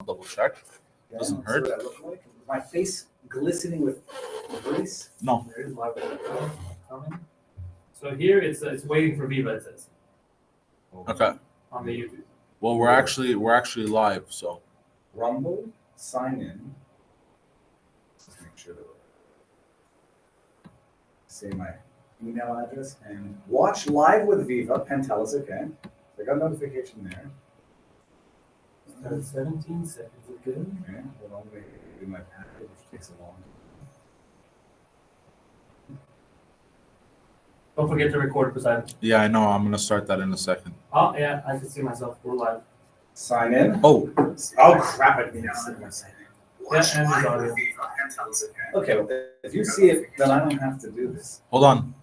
double check. Doesn't hurt. What I look like? My face glistening with grease. No. There is live coming. So here it's waiting for Viva. It says Okay. on the YouTube. Well, we're actually live, so. Rumble, sign in. Let's make sure that say my email address and watch live with Viva. Pantelis, okay. I got a notification there. 17 seconds. Is good? Okay, hold on, wait, do my packet, which takes a long time. Don't forget to record Poseidon. Yeah, I know. I'm gonna start that in a second. Oh yeah, I can see myself. We're live. Sign in. Oh, Crap! I didn't see my sign in. Yeah, and there's audio. Okay, well, if you see it, then I don't have to do this. hold on.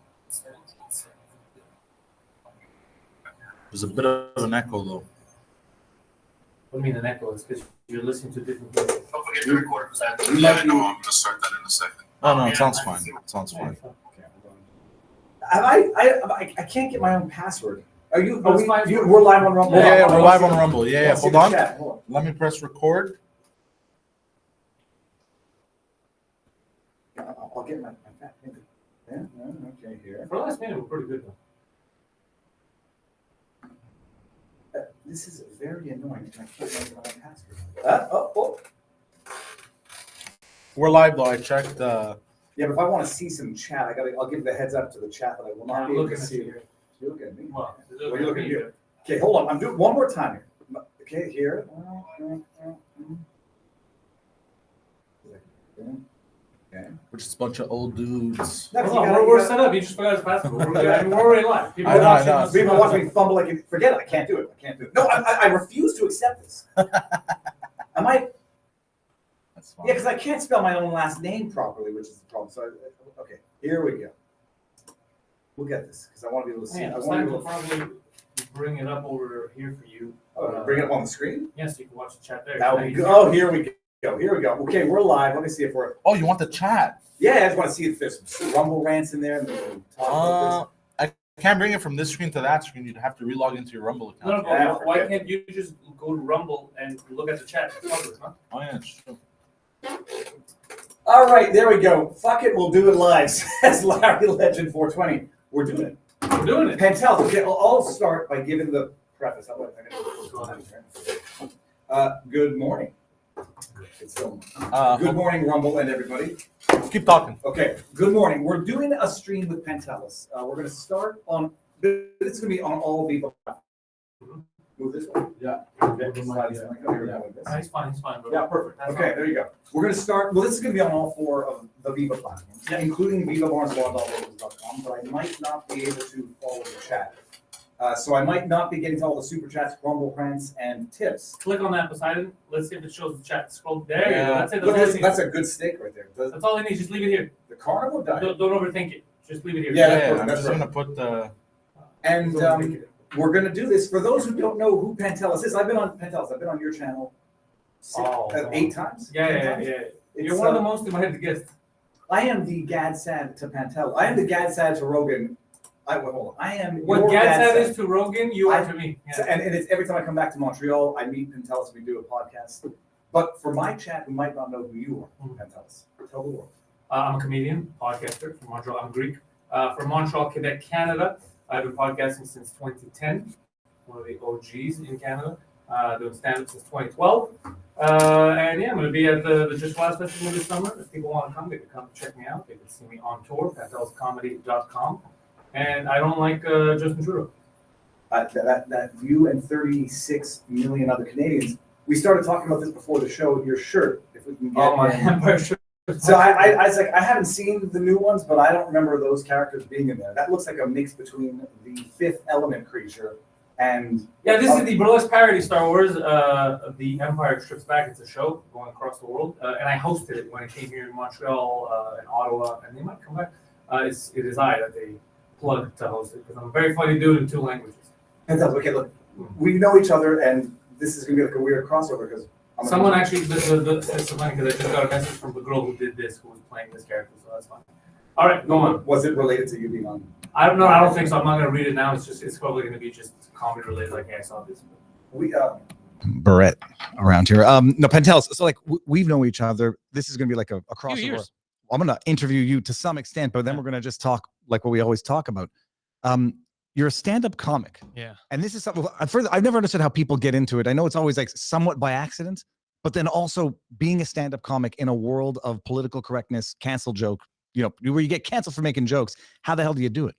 There's a bit of an echo though. What do you mean an echo? It's because you're listening to different voices. Don't forget to record Poseidon. Yeah, I know. I'm gonna start that in a second. Oh no, it sounds fine. It sounds fine. Okay, hold on. I can't get my own password. Are you? Oh, it's fine. We're live on Rumble. Yeah, we're live on Rumble. Yeah, Let's see hold the on. chat. Hold Let me press record. on. I'll get my fat finger. Yeah, okay, here. For the last minute, we're pretty good though. This is very annoying. I can't remember my own password. Oh. We're live though. I checked. Yeah, but if I want to see some chat, I'll give the heads up to the chat that I will not I'm be able to looking at see. you. You look at me. Well, Well, you look at you. Okay, hold on. I'm doing one more time here. Okay, here. Okay. We're just a bunch of old dudes. No, Hold on, we're set up. You just forgot his password. We're already live. People I are know, watching I know. us. People watch me fumble like, forget it. I can't do it. No, I refuse to accept this. I might. That's fine. Yeah, because I can't spell my own last name properly, which is the problem. So, okay, here we go. We'll get this because I want to be able to see. Man, I it's want time to be to able to probably bring it up over here for you. bring it up on the screen. Yes, you can watch the chat there. That would be good. Oh, here we go. Here we go. Okay, we're live. Let me see if we're. Oh, you want the chat? Yeah, I just want to see if there's some Rumble rants in there. And we can talk about I can't bring it from this screen to that screen. You'd have to relog into your Rumble account. No, Yeah, why forget can't you just go to Rumble and look at the chat? It's public, huh? Oh yeah, it's true. this. All right, there we go. Fuck it, we'll do it live. Says Larry Legend 420. We're doing it. We're doing it. Pantel, okay, I'll start by giving the preface. Good morning. It's still good morning, Rumble and everybody. Keep talking. Okay, good morning. We're doing a stream with Pantelis. We're going to start on, it's going to be on all Viva platforms. Move this way. Yeah. Okay, slide this mic over here like this. He's fine, bro. Yeah, perfect. That's Okay, fine. there you go. We're going to start, well, this is going to be on all four of the Viva platforms, including vivabarneslaw.com, but I might not be able to follow the chat. So I might not be getting to all the super chats, Rumble rants, and tips. Click on that, Poseidon. Let's see if it shows the chat. Scroll. There you go. That's it. Look, That's all, it needs. that's a good steak right there. That's all it needs. Just leave it here. The carnival diet. Don't overthink it. Just leave it here. Yeah, Yeah, perfect, I'm that's just right. gonna put the. And Don't overthink it. we're going to do this. For those who don't know who Pantelis is, I've been on Pantelis. I've been on your channel 8 times. 10 Yeah. times. You're It's, one of the most invited guests. I am the Gad Sad to Pantelis. I am the Gad Sad to Rogan. Hold on. I am What your Gad said Sad. is to Rogan, you are to me. So- and it's every time I come back to Montreal, I meet Pantelis. We do a podcast. But for my chat, who might not know who you are, Pantelis, tell the world. I'm a comedian, podcaster from Montreal. I'm Greek. From Montreal, Quebec, Canada. I've been podcasting since 2010. One of the OGs in Canada. Doing stand-up since 2012. And yeah, I'm going to be at the Just Last Festival this summer. If people want to come, they can come check me out. They can see me on tour, pantelscomedy.com. And I don't like Justin Trudeau. That you and 36 million other Canadians. We started talking about this before the show. Your shirt, if we can get. Oh, my Empire shirt. So I was like, I haven't seen the new ones, but I don't remember those characters being in there. That looks like a mix between the Fifth Element creature and. Yeah, this is the burlesque parody Star Wars. The Empire Strips Back. It's a show going across the world, and I hosted it when it came here in Montreal and Ottawa, and they might come back. It is I that they plugged to host it because I'm a very funny dude in 2 languages. Okay, look, we know each other, and this is gonna be like a weird crossover because. Someone actually, it's so funny because I just got a message from the girl who did this, who was playing this character, so that's fine. All right, go on. Was it related to you being on? I don't know. I don't think so. I'm not gonna read it now. It's probably gonna be just comedy related. Like, hey, I saw this. We beret around here. No, Pantelis. So like we've known each other. This is going to be like a crossover. years. I'm going to interview you to some extent, but then we're going to just talk like what we always talk about. You're a stand-up comic. Yeah. And this is something I've never understood how people get into it. I know it's always like somewhat by accident, but then also being a stand-up comic in a world of political correctness, cancel joke, where you get canceled for making jokes. How the hell do you do it?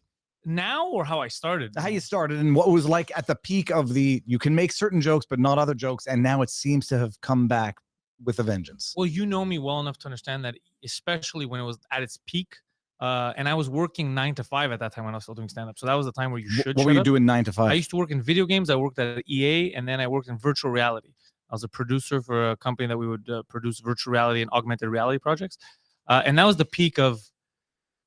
Now or how I started? How you started and what it was like at the peak of you can make certain jokes, but not other jokes. And now it seems to have come back with a vengeance. Well, you know me well enough to understand that, especially when it was at its peak. And I was working 9 to 5 at that time when I was still doing stand-up. So that was the time where you should. What were you doing 9 to 5? I used to work in video games. I worked at EA, and then I worked in virtual reality. I was a producer for a company that we would produce virtual reality and augmented reality projects. And that was the peak of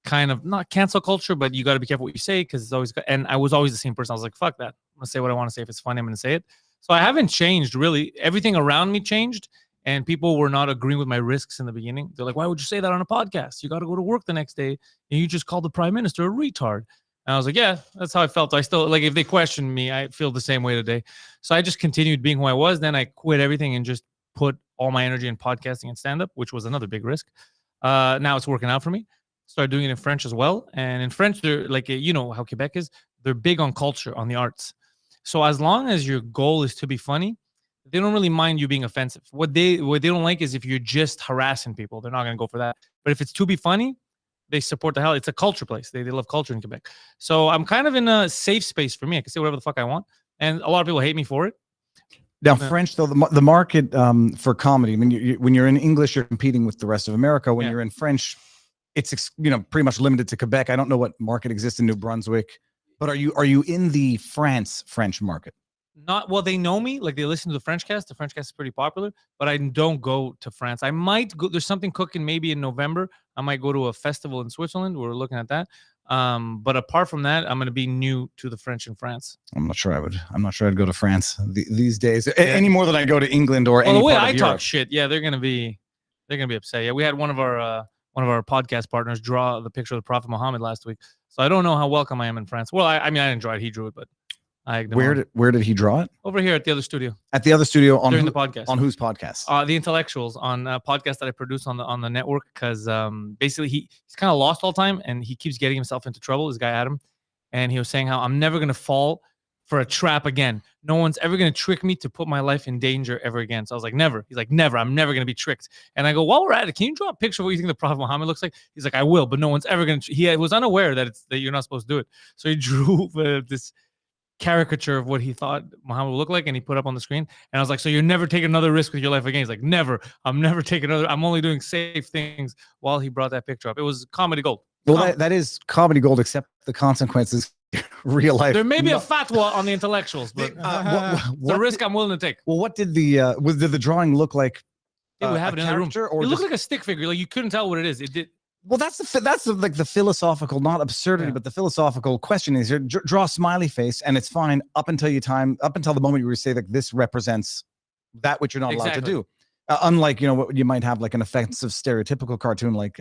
kind of not cancel culture, but you got to be careful what you say because it's always. And I was always the same person. I was like, fuck that. I'm gonna say what I want to say. If it's funny, I'm gonna say it. So I haven't changed really. Everything around me changed. And people were not agreeing with my risks in the beginning. They're like, why would you say that on a podcast? You got to go to work the next day and you just called the prime minister a retard. And I was like, yeah, that's how I felt. I still, like, if they question me, I feel the same way today. So I just continued being who I was. Then I quit everything and just put all my energy in podcasting and stand-up, which was another big risk. Now it's working out for me. Started doing it in French as well. And in French, they're like, you know how Quebec is. They're big on culture, on the arts. So as long as your goal is to be funny, they don't really mind you being offensive. What they don't like is if you're just harassing people. They're not going to go for that. But if it's to be funny, they support the hell. It's a culture place. They love culture in Quebec. So I'm kind of in a safe space for me. I can say whatever the fuck I want. And a lot of people hate me for it. Now, French, though, the market for comedy, when you're in English, you're competing with the rest of America. When you're in French, it's pretty much limited to Quebec. I don't know what market exists in New Brunswick. But are you in the French market? Not well. They know me. Like they listen to the French cast. The French cast is pretty popular, but I don't go to France. I might go. There's something cooking maybe in November. I might go to a festival in Switzerland. We're looking at that. But apart from that, I'm going to be new to the French in France. I'm not sure I would. I'm not sure I'd go to France these days any more than I go to England or any the way part of I Europe. talk shit. Yeah, they're going to be upset. Yeah, we had one of our podcast partners draw the picture of the Prophet Muhammad last week. So I don't know how welcome I am in France. Well, I mean, I didn't draw it. He drew it, but where did he draw it? Over here at the other studio. At the other studio during the podcast. On whose podcast? The Intellectuals, on a podcast that I produce on the network, because basically he's kind of lost all the time and he keeps getting himself into trouble. This guy Adam, and he was saying how I'm never gonna fall for a trap again. No one's ever gonna trick me to put my life in danger ever again. So I was like, never. He's like, never. I'm never gonna be tricked. And I go, while we're at it, can you draw a picture of what you think the Prophet Muhammad looks like? He's like, I will, but no one's ever gonna. He was unaware that you're not supposed to do it. So he drew this caricature of what he thought Muhammad would look like, and he put up on the screen. And I was like, so you're never taking another risk with your life again? He's like, never. I'm never taking another. I'm only doing safe things. While he brought that picture up, it was comedy gold. Well, that is comedy gold, except the consequences, real life. There may be a fatwa on the Intellectuals, but the risk I'm willing to take. Well, what did the drawing look like? We have it in the room. Or it looked like a stick figure. Like you couldn't tell what it is. It did. Well, that's like the philosophical, not absurdity, but the philosophical question is: draw a smiley face, and it's fine up until the moment you say that this represents that which you're not allowed to do. Unlike what you might have like an offensive stereotypical cartoon, like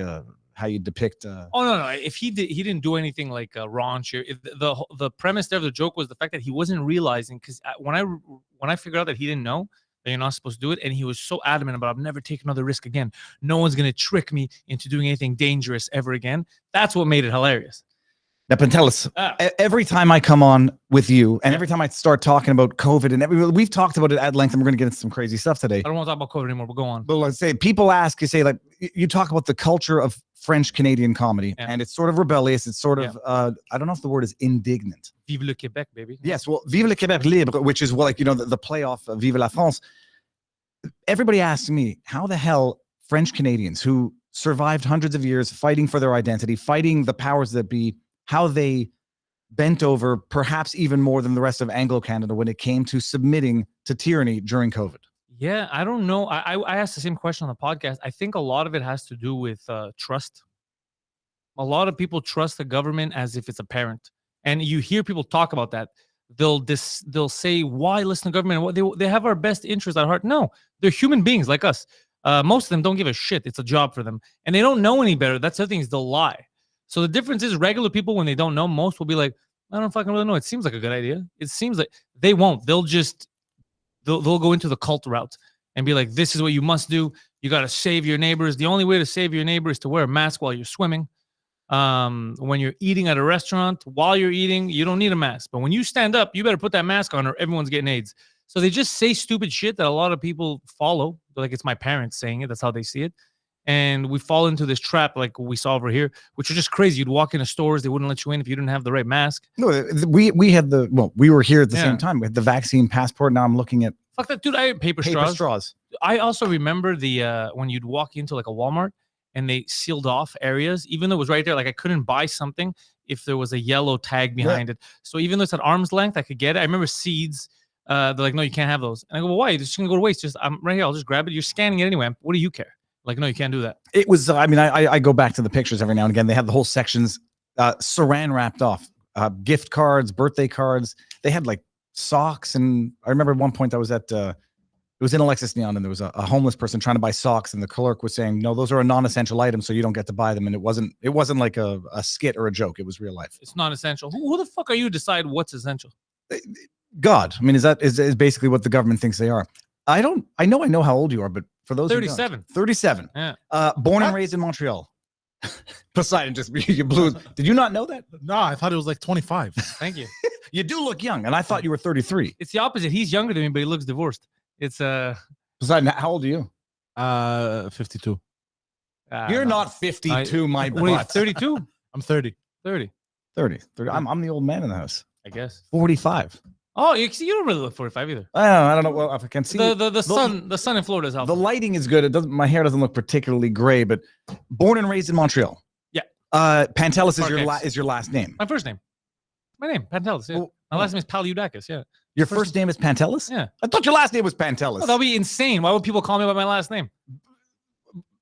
how you depict. Oh no! If he didn't do anything like raunch. The premise there of the joke was the fact that he wasn't realizing, because when I figured out that he didn't know that you're not supposed to do it, and he was so adamant about, I'm never taking another risk again. No one's gonna trick me into doing anything dangerous ever again. That's what made it hilarious. Now, Pantelis, every time I come on with you, and every time I start talking about COVID, and we've talked about it at length, and we're going to get into some crazy stuff today. I don't want to talk about COVID anymore, but go on. But let's say people ask, you say, like, you talk about the culture of French Canadian comedy, and it's sort of rebellious. It's sort of, I don't know if the word is indignant. Vive le Québec, baby. Yes, well, Vive le Québec libre, which is the playoff of Vive la France. Everybody asks me, how the hell French Canadians who survived hundreds of years fighting for their identity, fighting the powers that be, how they bent over perhaps even more than the rest of Anglo-Canada when it came to submitting to tyranny during COVID. Yeah, I don't know. I asked the same question on the podcast. I think a lot of it has to do with trust. A lot of people trust the government as if it's a parent. And you hear people talk about that. They'll say, why listen to government? They have our best interests at heart. No, they're human beings like us. Most of them don't give a shit. It's a job for them. And they don't know any better. That's the other thing, is they'll lie. So the difference is, regular people, when they don't know, most will be like, I don't fucking really know. It seems like a good idea. It seems like they won't. They'll just they'll go into the cult route and be like, this is what you must do. You got to save your neighbors. The only way to save your neighbor is to wear a mask while you're swimming. When you're eating at a restaurant, while you're eating, you don't need a mask. But when you stand up, you better put that mask on or everyone's getting AIDS. So they just say stupid shit that a lot of people follow. Like it's my parents saying it. That's how they see it. And we fall into this trap like we saw over here, which is just crazy. You'd walk into stores, they wouldn't let you in if you didn't have the right mask. No, we had we were here at the same time. We had the vaccine passport. Now I'm looking at Fuck that, dude. I had paper straws. I also remember the when you'd walk into like a Walmart and they sealed off areas, even though it was right there. Like I couldn't buy something if there was a yellow tag behind it. So even though it's at arm's length, I could get it. I remember seeds. They're like, no, you can't have those. And I go, well, why? It's just gonna go to waste. I'm right here. I'll just grab it. You're scanning it anyway. What do you care? Like, no, you can't do that. It was, I mean, I go back to the pictures every now and again. They had the whole sections saran wrapped off, gift cards, birthday cards. They had like socks. And I remember at one point I was at, it was in Alexis Neon, and there was a homeless person trying to buy socks. And the clerk was saying, no, those are a non-essential item, so you don't get to buy them. And it wasn't like a skit or a joke. It was real life. It's not essential. Who the fuck are you to decide what's essential? God. I mean, is basically what the government thinks they are. I know how old you are, but for those 37. 37. Yeah. Born and raised in Montreal. Poseidon just you blew. Did you not know that? No, I thought it was like 25. Thank you. You do look young, and I thought you were 33. It's the opposite. He's younger than me, but he looks divorced. It's Poseidon, how old are you? 52. You're not 52, my butt. 32? I'm 30. 30. 30. I'm the old man in the house. I guess. 45. Oh, you don't really look 45 either. I don't know. Well, if I can see the sun in Florida is helping. The lighting is good. It doesn't. My hair doesn't look particularly gray, but born and raised in Montreal. Yeah. Pantelis is your last name. My first name. My name, Pantelis. Yeah. Well, my last name is Poilievre. Yeah. Your first name is Pantelis? Yeah. I thought your last name was Pantelis. Well, that'll be insane. Why would people call me by my last name?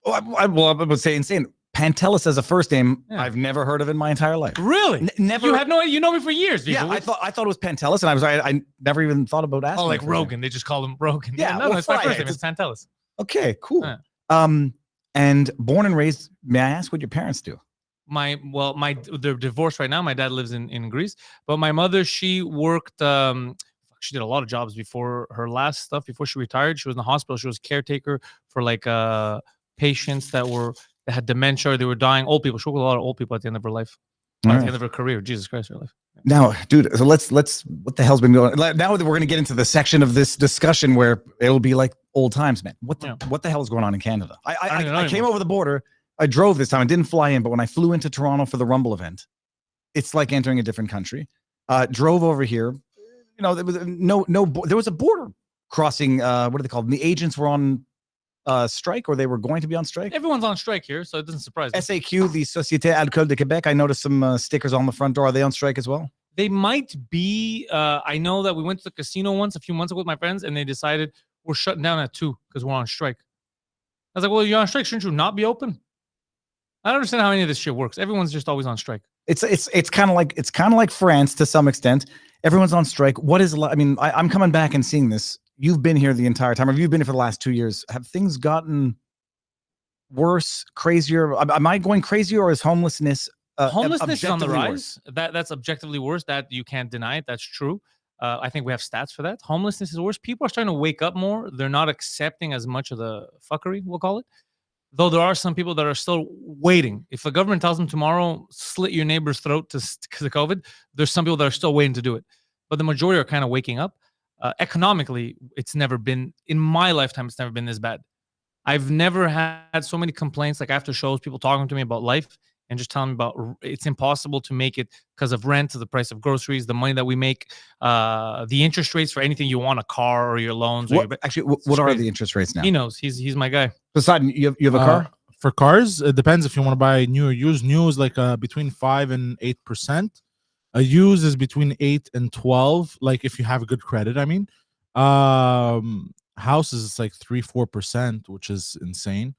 I would say insane. Pantelis as a first name, I've never heard of in my entire life. Really? Never. You have no idea. You know me for years. Yeah, I thought it was Pantelis, and I never even thought about asking. Oh, like Rogan. They just call him Rogan. Yeah, no, well, it's my first name. It's Pantelis. Okay, cool. Yeah. And born and raised. May I ask what your parents do? They're divorced right now. My dad lives in Greece, but my mother, she worked. She did a lot of jobs before her last stuff. Before she retired, she was in the hospital. She was caretaker for like patients that had dementia, or they were dying. Old people. She worked with a lot of old people at the end of her life. At the end of her career. Jesus Christ, her life. Now, dude, so let's what the hell's been going on? Now we're going to get into the section of this discussion where it'll be like old times, man. What the hell is going on in Canada? I came over the border. I drove this time. I didn't fly in, but when I flew into Toronto for the Rumble event, it's like entering a different country. Drove over here. You know, there was there was a border crossing. What are they called? And the agents were on strike, or they were going to be on strike. Everyone's on strike here, so it doesn't surprise me. SAQ, the Société Alcool de Québec. I noticed some stickers on the front door. Are they on strike as well? They might be. I know that we went to the casino once a few months ago with my friends, and they decided we're shutting down at 2 because we're on strike. I was like, well, you're on strike. Shouldn't you not be open? I don't understand how any of this shit works. Everyone's just always on strike. It's kind of like France to some extent. Everyone's on strike. I mean, I'm coming back and seeing this. You've been here the entire time. Have you been here for the last 2 years? Have things gotten worse, crazier? Am I going crazier, or is homelessness homelessness is on the rise? Worse? That's objectively worse. That you can't deny it. That's true. I think we have stats for that. Homelessness is worse. People are starting to wake up more. They're not accepting as much of the fuckery, we'll call it. Though there are some people that are still waiting. If the government tells them tomorrow, slit your neighbor's throat because of COVID, there's some people that are still waiting to do it. But the majority are kind of waking up. Economically, it's never been, in my lifetime, it's never been this bad. I've never had so many complaints, like after shows, people talking to me about life and just telling me about it's impossible to make it because of rent, the price of groceries, the money that we make, the interest rates for anything you want, a car or your loans. What are the interest rates now? He knows. He's my guy. Poseidon, you have a car? For cars, it depends if you want to buy new or used. New is like between 5 and 8%. A used is between 8 and 12. Like if you have good credit, I mean. Houses is like 3-4%, which is insane.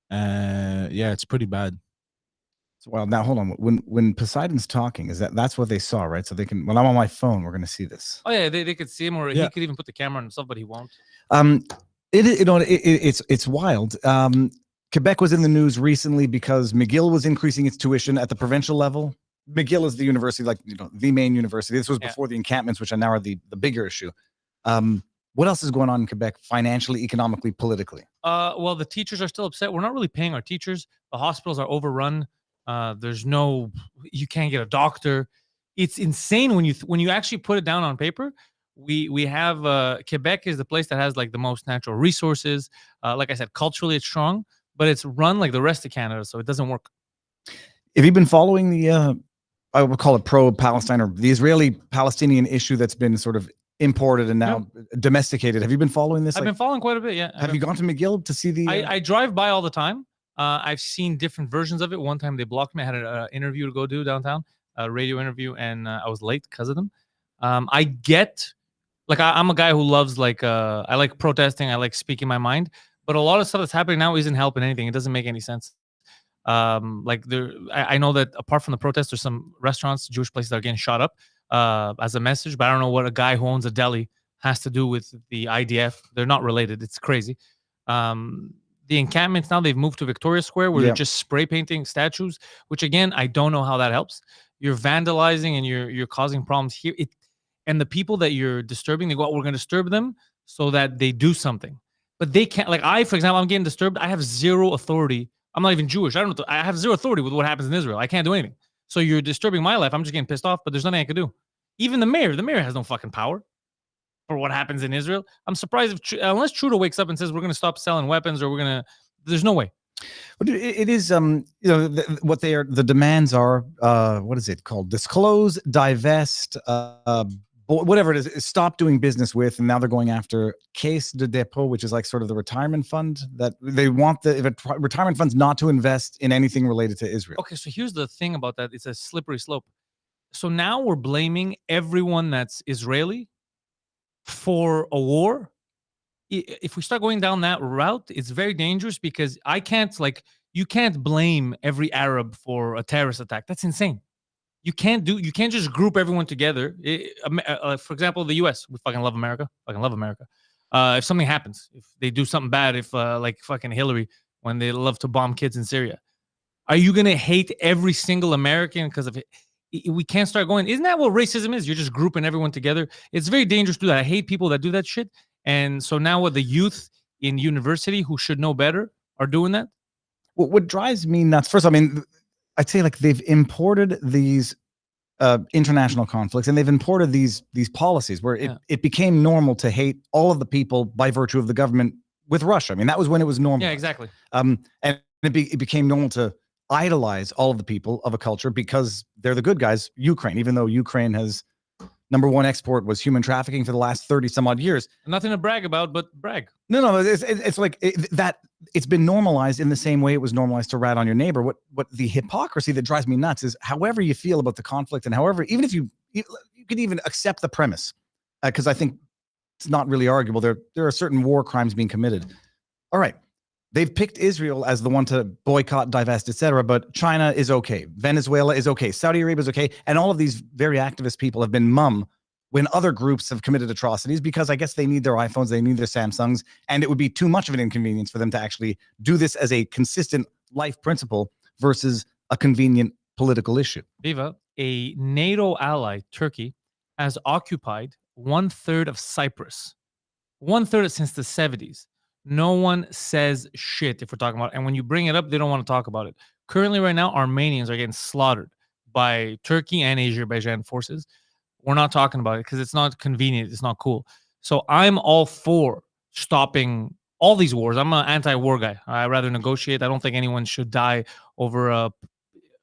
Yeah, it's pretty bad. Well, now hold on. When Poseidon's talking, that's what they saw, right? So they can. When I'm on my phone, we're going to see this. Oh yeah, they could see him, or he could even put the camera on himself, but he won't. It's wild. Quebec was in the news recently because McGill was increasing its tuition at the provincial level. McGill is the university, the main university. This was before the encampments, which are now the bigger issue. What else is going on in Quebec financially, economically, politically? Well, the teachers are still upset. We're not really paying our teachers. The hospitals are overrun. You can't get a doctor. It's insane when you actually put it down on paper. We have Quebec is the place that has like the most natural resources. Like I said, culturally it's strong, but it's run like the rest of Canada, so it doesn't work. Have you been following the, I would call it pro-Palestine or the Israeli-Palestinian issue that's been sort of imported and now domesticated? Have you been following this? I've been following quite a bit, yeah. Have you gone to McGill to see the... I drive by all the time. I've seen different versions of it. One time they blocked me. I had an interview to go do downtown, a radio interview, and I was late because of them. I get... Like, I'm a guy who loves, like, I like protesting. I like speaking my mind. But a lot of stuff that's happening now isn't helping anything. It doesn't make any sense. Like, I know that apart from the protests, there's some restaurants, Jewish places that are getting shot up as a message. But I don't know what a guy who owns a deli has to do with the IDF. They're not related. It's crazy. The encampments now, they've moved to Victoria Square where they're just spray painting statues, which, again, I don't know how that helps. You're vandalizing and you're causing problems here. And the people that you're disturbing, they go, we're going to disturb them so that they do something. But they can't, like for example, I'm getting disturbed. I have zero authority. I'm not even Jewish. I have zero authority with what happens in Israel. I can't do anything. So you're disturbing my life. I'm just getting pissed off, but there's nothing I can do. Even the mayor has no fucking power for what happens in Israel. I'm surprised unless Trudeau wakes up and says, we're going to stop selling weapons or there's no way. But it is, what the demands are, what is it called? Disclose, divest, whatever it is, stop doing business with, and now they're going after Caisse de dépôt, which is like sort of the retirement fund that they want the retirement funds not to invest in anything related to Israel. Okay, so here's the thing about that. It's a slippery slope. So now we're blaming everyone that's Israeli for a war. If we start going down that route, it's very dangerous because you can't blame every Arab for a terrorist attack. That's insane. You can't just group everyone together. For example, the U.S. We fucking love America. If something happens, if they do something bad, if like fucking Hillary, when they love to bomb kids in Syria, are you gonna hate every single American because of it? We can't start going. Isn't that what racism is? You're just grouping everyone together. It's very dangerous to do that. I hate people that do that shit. And so now what the youth in university who should know better are doing that. What drives me nuts, first, I mean, I'd say like they've imported these international conflicts and they've imported these policies where it became normal to hate all of the people by virtue of the government with Russia. I mean, that was when it was normal. Yeah, exactly. And it became normal to idolize all of the people of a culture because they're the good guys. Ukraine, even though Ukraine has #1 export was human trafficking for the last 30 some odd years. Nothing to brag about, but brag. No, it's like that. It's been normalized in the same way it was normalized to rat on your neighbor. What the hypocrisy that drives me nuts is however you feel about the conflict and however, even if you could even accept the premise, because I think it's not really arguable. There are certain war crimes being committed. All right. They've picked Israel as the one to boycott, divest, etc. But China is okay. Venezuela is okay. Saudi Arabia is okay. And all of these very activist people have been mum when other groups have committed atrocities because I guess they need their iPhones, they need their Samsungs, and it would be too much of an inconvenience for them to actually do this as a consistent life principle versus a convenient political issue. Viva, a NATO ally, Turkey, has occupied 1/3 of Cyprus. 1/3 since the 70s. No one says shit if we're talking about it. And when you bring it up, they don't want to talk about it. Currently, right now, Armenians are getting slaughtered by Turkey and Azerbaijan forces. We're not talking about it because it's not convenient. It's not cool. So I'm all for stopping all these wars. I'm an anti-war guy. I'd rather negotiate. I don't think anyone should die over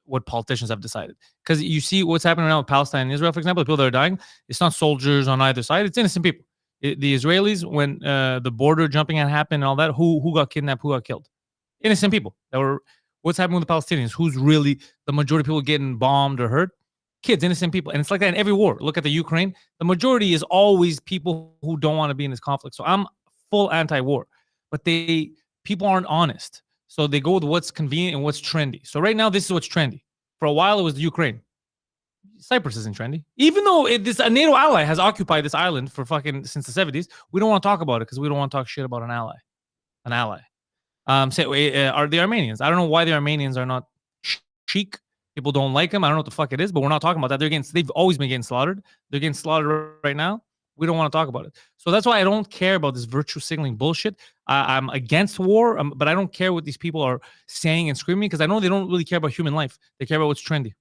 what politicians have decided. Because you see what's happening right now with Palestine and Israel, for example, the people that are dying, it's not soldiers on either side. It's innocent people. The Israelis, when the border jumping had happened and all that, who got kidnapped, who got killed? Innocent people. What's happening with the Palestinians? Who's really the majority of people getting bombed or hurt? Kids, innocent people. And it's like that in every war. Look at the Ukraine. The majority is always people who don't want to be in this conflict. So I'm full anti-war. But people aren't honest. So they go with what's convenient and what's trendy. So right now, this is what's trendy. For a while, it was the Ukraine. Cyprus isn't trendy. Even though a NATO ally has occupied this island for fucking since the 70s, we don't want to talk about it because we don't want to talk shit about an ally. Are the Armenians? I don't know why the Armenians are not chic. People don't like them. I don't know what the fuck it is, but we're not talking about that. They've always been getting slaughtered. They're getting slaughtered right now. We don't want to talk about it. So that's why I don't care about this virtue signaling bullshit. I'm against war, but I don't care what these people are saying and screaming because I know they don't really care about human life. They care about what's trendy.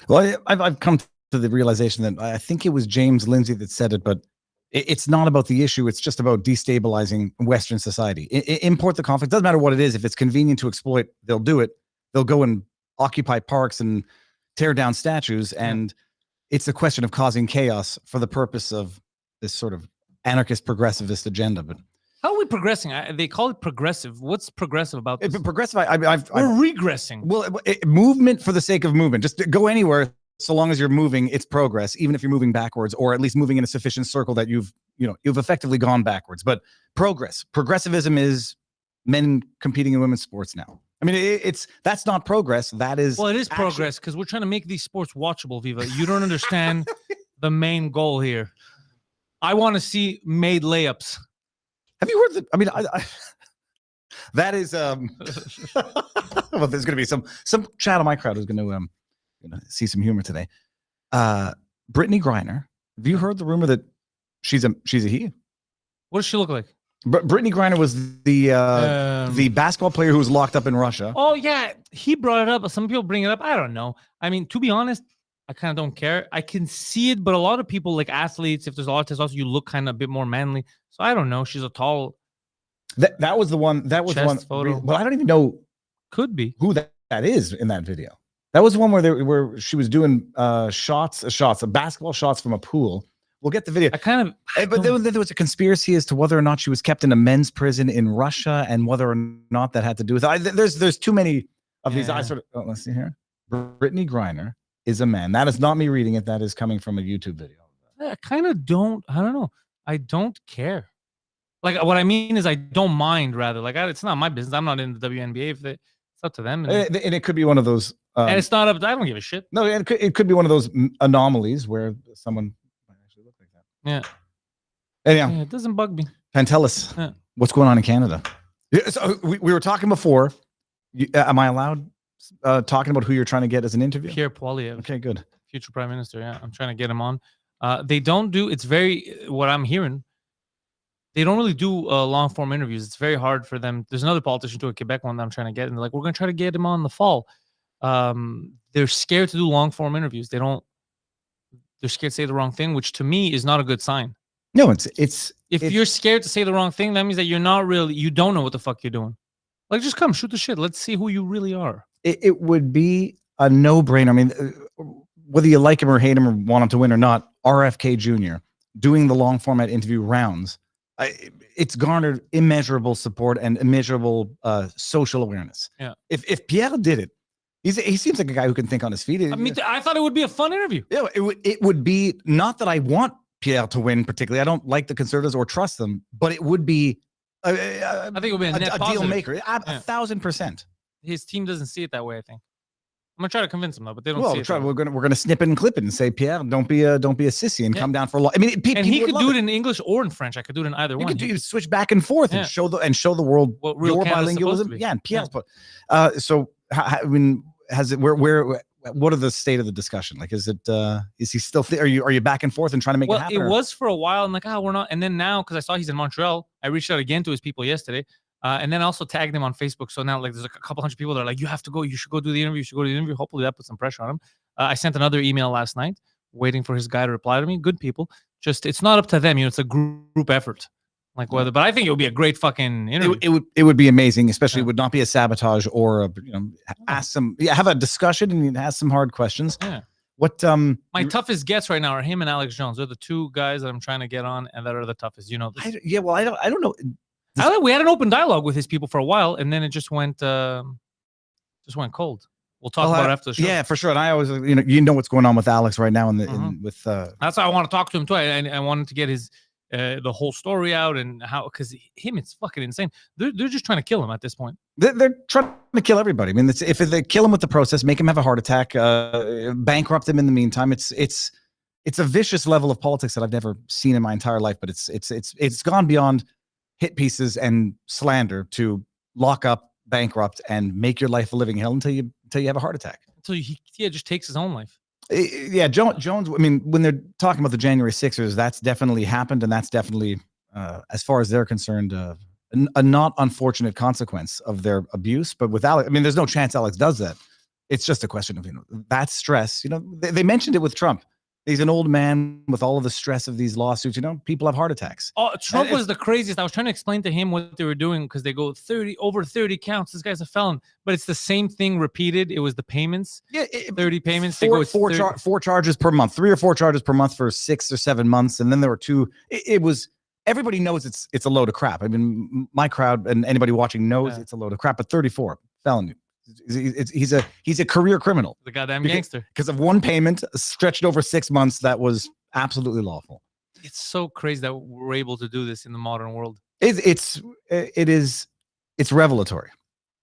Well, I've come to the realization that I think it was James Lindsay that said it, but it's not about the issue. It's just about destabilizing Western society. Import the conflict. Doesn't matter what it is. If it's convenient to exploit, they'll do it. They'll go and occupy parks and tear down statues. And it's a question of causing chaos for the purpose of this sort of anarchist progressivist agenda. But how are we progressing? They call it progressive. What's progressive about this? progressive, We're regressing. well, movement for the sake of movement. Just go anywhere. So long as you're moving, it's progress, even if you're moving backwards, or at least moving in a sufficient circle that you've effectively gone backwards. But progressivism is men competing in women's sports now. I mean, that's not progress. That is, well, it is progress because we're trying to make these sports watchable, Viva. You don't understand the main goal here. I want to see made layups. Have you heard I mean, that is well, there's going to be some chat on my crowd who's going to see some humor today. Britney Griner. Have you heard the rumor that she's a he? What does she look like? Britney Griner was the basketball player who was locked up in Russia. Oh yeah, he brought it up. Some people bring it up. I don't know. I mean, to be honest, I kind of don't care. I can see it, but a lot of people, like athletes, if there's a lot of testosterone, you look kind of a bit more manly. So I don't know. She's a tall. That was the one. That was the one photo. Well, I don't even know. Could be who that is in that video. That was the one where she was doing basketball shots from a pool. We'll get the video. But there was a conspiracy as to whether or not she was kept in a men's prison in Russia and whether or not that had to do with it. There's too many of these. I sort of let's see here. Britney Griner is a man. That is not me reading it. That is coming from a YouTube video. I kind of don't. I don't know. I don't care. Like what I mean is I don't mind. Rather, like it's not my business. I'm not in the WNBA. If it's up to them. And it could be one of those. And it's not up. I don't give a shit. No, it could be one of those anomalies where someone might actually look like that. Yeah. Anyhow, it doesn't bug me. Pantelis, what's going on in Canada? Yeah, so we were talking before. Am I allowed talking about who you're trying to get as an interview? Pierre Poilievre. Okay, good. Future Prime Minister. Yeah, I'm trying to get him on. They don't do. It's very what I'm hearing. They don't really do long form interviews. It's very hard for them. There's another politician too, a Quebec one that I'm trying to get, and they're like, we're going to try to get him on in the fall. They're scared to do long form interviews. They're scared to say the wrong thing, which to me is not a good sign. No, it's if you're scared to say the wrong thing, that means that you don't know what the fuck you're doing. Like, just come shoot the shit. Let's see who you really are. It would be a no-brainer. I mean, whether you like him or hate him or want him to win or not, RFK Jr. doing the long format interview rounds, it's garnered immeasurable support and immeasurable social awareness. Yeah. If Pierre did it, he seems like a guy who can think on his feet. I mean, I thought it would be a fun interview. Yeah, it would be, not that I want Pierre to win particularly. I don't like the Conservatives or trust them, but it would be I think it would be a net deal positive. maker. 1,000%. His team doesn't see it that way, I think. I'm gonna try to convince them though, but they don't see it. We're gonna snip it and clip it and say, Pierre, don't be a sissy and come down for a lot. I mean, and he could do it in English or in French. I could do it in either one. You could switch back and forth and show the world what real your Canada's bilingualism. Yeah, and Pierre's so I mean, has it what are the state of the discussion? Like, is he still are you back and forth and trying to make it happen? It was for a while. I'm like, we're not. And then now, because I saw he's in Montreal, I reached out again to his people yesterday. And then also tagged him on Facebook. So now, like, there's a couple hundred people that are like, you have to go. You should go do the interview. You should go to the interview. Hopefully that puts some pressure on him. I sent another email last night waiting for his guy to reply to me. Good people. Just, it's not up to them. It's a group effort. Like whether, but I think it would be a great fucking interview. It would be amazing, especially it would not be a sabotage or have a discussion and ask some hard questions. Yeah. What my toughest gets right now are him and Alex Jones. They're the two guys that I'm trying to get on and that are the toughest. You know this. I don't know. We had an open dialogue with his people for a while, and then it just went cold. We'll talk about it after the show. Yeah, for sure. And I always, you know what's going on with Alex right now, with. That's why I want to talk to him too. I wanted to get his the whole story out and how, because it's fucking insane. They're just trying to kill him at this point. They're trying to kill everybody. I mean, if they kill him with the process, make him have a heart attack, bankrupt him in the meantime. It's a vicious level of politics that I've never seen in my entire life. But it's gone beyond hit pieces and slander to lock up, bankrupt, and make your life a living hell until you have a heart attack. Until he just takes his own life. Yeah, Jones. I mean, when they're talking about the January Sixers, that's definitely happened, and that's definitely, as far as they're concerned, a not unfortunate consequence of their abuse. But with Alex, I mean, there's no chance Alex does that. It's just a question of that stress. They mentioned it with Trump. He's an old man with all of the stress of these lawsuits. People have heart attacks. Oh, Trump was the craziest. I was trying to explain to him what they were doing because they go over 30 counts. This guy's a felon, but it's the same thing repeated. It was the payments. Yeah, 30 payments. Four charges per month, 3 or 4 charges per month for 6 or 7 months, and then there were 2. It was everybody knows it's a load of crap. I mean, my crowd and anybody watching knows it's a load of crap. But 34 felony. He's a career criminal. The goddamn gangster. Because of one payment stretched over 6 months that was absolutely lawful. It's so crazy that we're able to do this in the modern world. It's revelatory.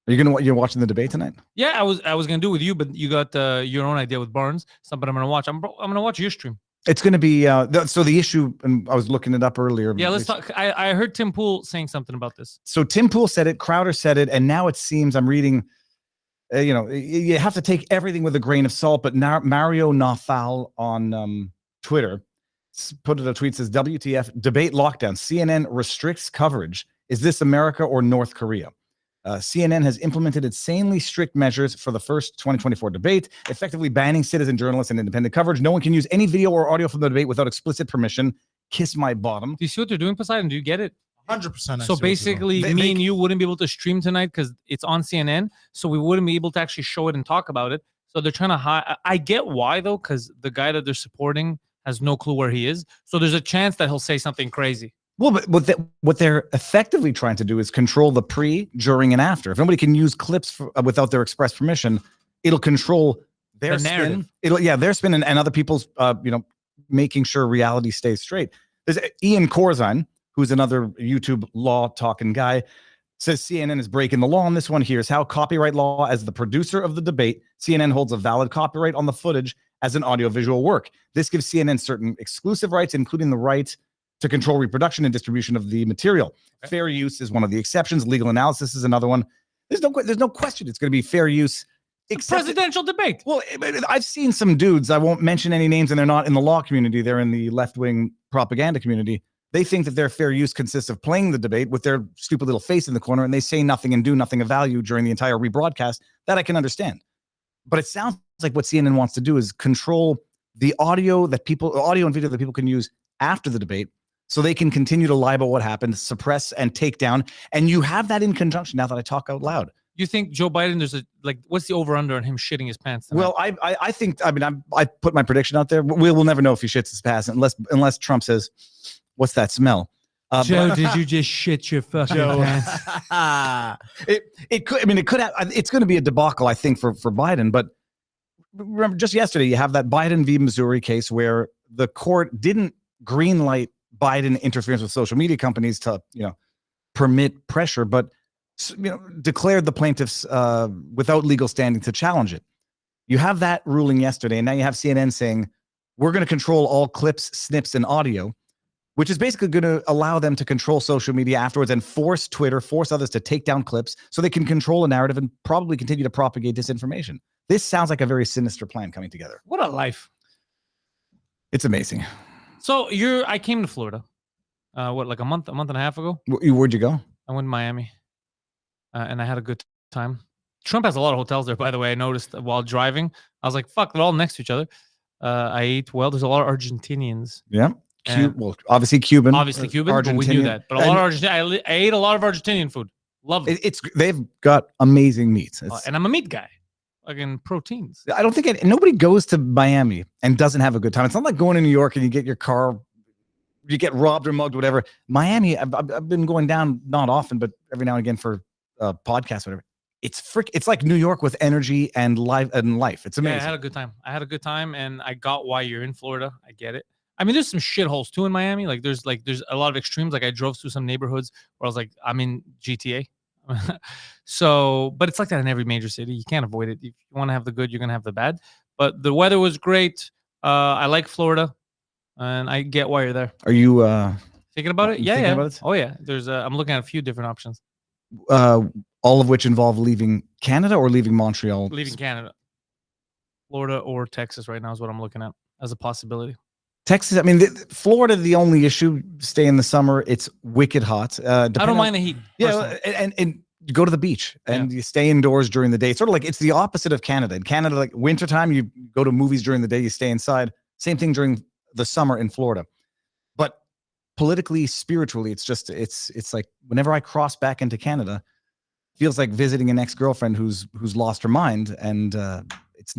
You're watching the debate tonight? Yeah, I was gonna do it with you, but you got your own idea with Barnes. Something I'm gonna watch. I'm gonna watch your stream. It's going to be so the issue, and I was looking it up earlier. Yeah, let's talk. I heard Tim Pool saying something about this. So Tim Pool said it, Crowder said it, and now it seems I'm reading. You have to take everything with a grain of salt. But now Mario Nawfal on Twitter put it a tweet says, "WTF debate lockdown? CNN restricts coverage. Is this America or North Korea?" CNN has implemented insanely strict measures for the first 2024 debate, effectively banning citizen journalists and independent coverage. No one can use any video or audio from the debate without explicit permission. Kiss my bottom. Do you see what they're doing, Poseidon? Do you get it? 100%. So basically, me and you wouldn't be able to stream tonight because it's on CNN. So we wouldn't be able to actually show it and talk about it. So they're trying to hide. I get why, though, because the guy that they're supporting has no clue where he is. So there's a chance that he'll say something crazy. Well, but what they're effectively trying to do is control the pre, during, and after. If nobody can use clips without their express permission, it'll control their narrative. Spin. Their spin and other people's, making sure reality stays straight. There's Ian Corzine, who's another YouTube law talking guy, says CNN is breaking the law on this one. Here's how: copyright law. As the producer of the debate, CNN holds a valid copyright on the footage as an audiovisual work. This gives CNN certain exclusive rights, including the right to control reproduction and distribution of the material. Okay. Fair use is one of the exceptions. Legal analysis is another one. There's no question it's going to be fair use. Presidential debate. Well, I've seen some dudes, I won't mention any names, and they're not in the law community. They're in the left-wing propaganda community. They think that their fair use consists of playing the debate with their stupid little face in the corner, and they say nothing and do nothing of value during the entire rebroadcast. That I can understand. But it sounds like what CNN wants to do is control the audio and video that people can use after the debate, so they can continue to lie about what happened, suppress and take down. And you have that in conjunction, now that I talk out loud. You think Joe Biden, what's the over-under on him shitting his pants tonight? Well, I think, I put my prediction out there. We'll never know if he shits his pants unless Trump says, "What's that smell?" Joe, did you just shit your fucking pants? It could have, it's going to be a debacle, I think, for Biden. But remember, just yesterday, you have that Biden v. Missouri case where the court didn't greenlight Biden interference with social media companies to, permit pressure, but, declared the plaintiffs without legal standing to challenge it. You have that ruling yesterday, and now you have CNN saying, we're going to control all clips, snips, and audio, which is basically going to allow them to control social media afterwards and force Twitter, force others to take down clips so they can control a narrative and probably continue to propagate disinformation. This sounds like a very sinister plan coming together. What a life. It's amazing. So I came to Florida, like a month and a half ago. Where'd you go? I went to Miami, and I had a good time. Trump has a lot of hotels there, by the way. I noticed while driving. I was like, fuck, they're all next to each other. I ate well. There's a lot of Argentinians. Yeah. Obviously Cuban. Obviously Cuban, but we knew that. But a lot of Argentinian. I ate a lot of Argentinian food. Love it. They've got amazing meats. And I'm a meat guy. Again, proteins. I don't think nobody goes to Miami and doesn't have a good time. It's not like going to New York and you get your car, you get robbed or mugged, whatever. Miami, I've been going down, not often, but every now and again for podcasts, whatever. It's like New York with energy and life. It's amazing. Yeah, I had a good time, and I got why you're in Florida. I get it. I mean, there's some shitholes too in Miami. There's a lot of extremes. I drove through some neighborhoods where I was like, I'm in GTA. So, but it's like that in every major city. You can't avoid it. If you want to have the good, you're gonna have the bad. But the weather was great. I like Florida, and I get why you're there. Are you thinking about it? Yeah. About it? Oh yeah. I'm looking at a few different options. All of which involve leaving Canada or leaving Montreal? Leaving Canada. Florida or Texas right now is what I'm looking at as a possibility. Texas, I mean, Florida, the only issue, stay in the summer. It's wicked hot. I don't mind the heat. Yeah, personally. and you go to the beach and you stay indoors during the day. It's sort of like, it's the opposite of Canada. In Canada, like wintertime, you go to movies during the day, you stay inside. Same thing during the summer in Florida. But politically, spiritually, it's just, it's like whenever I cross back into Canada, feels like visiting an ex-girlfriend who's lost her mind, and it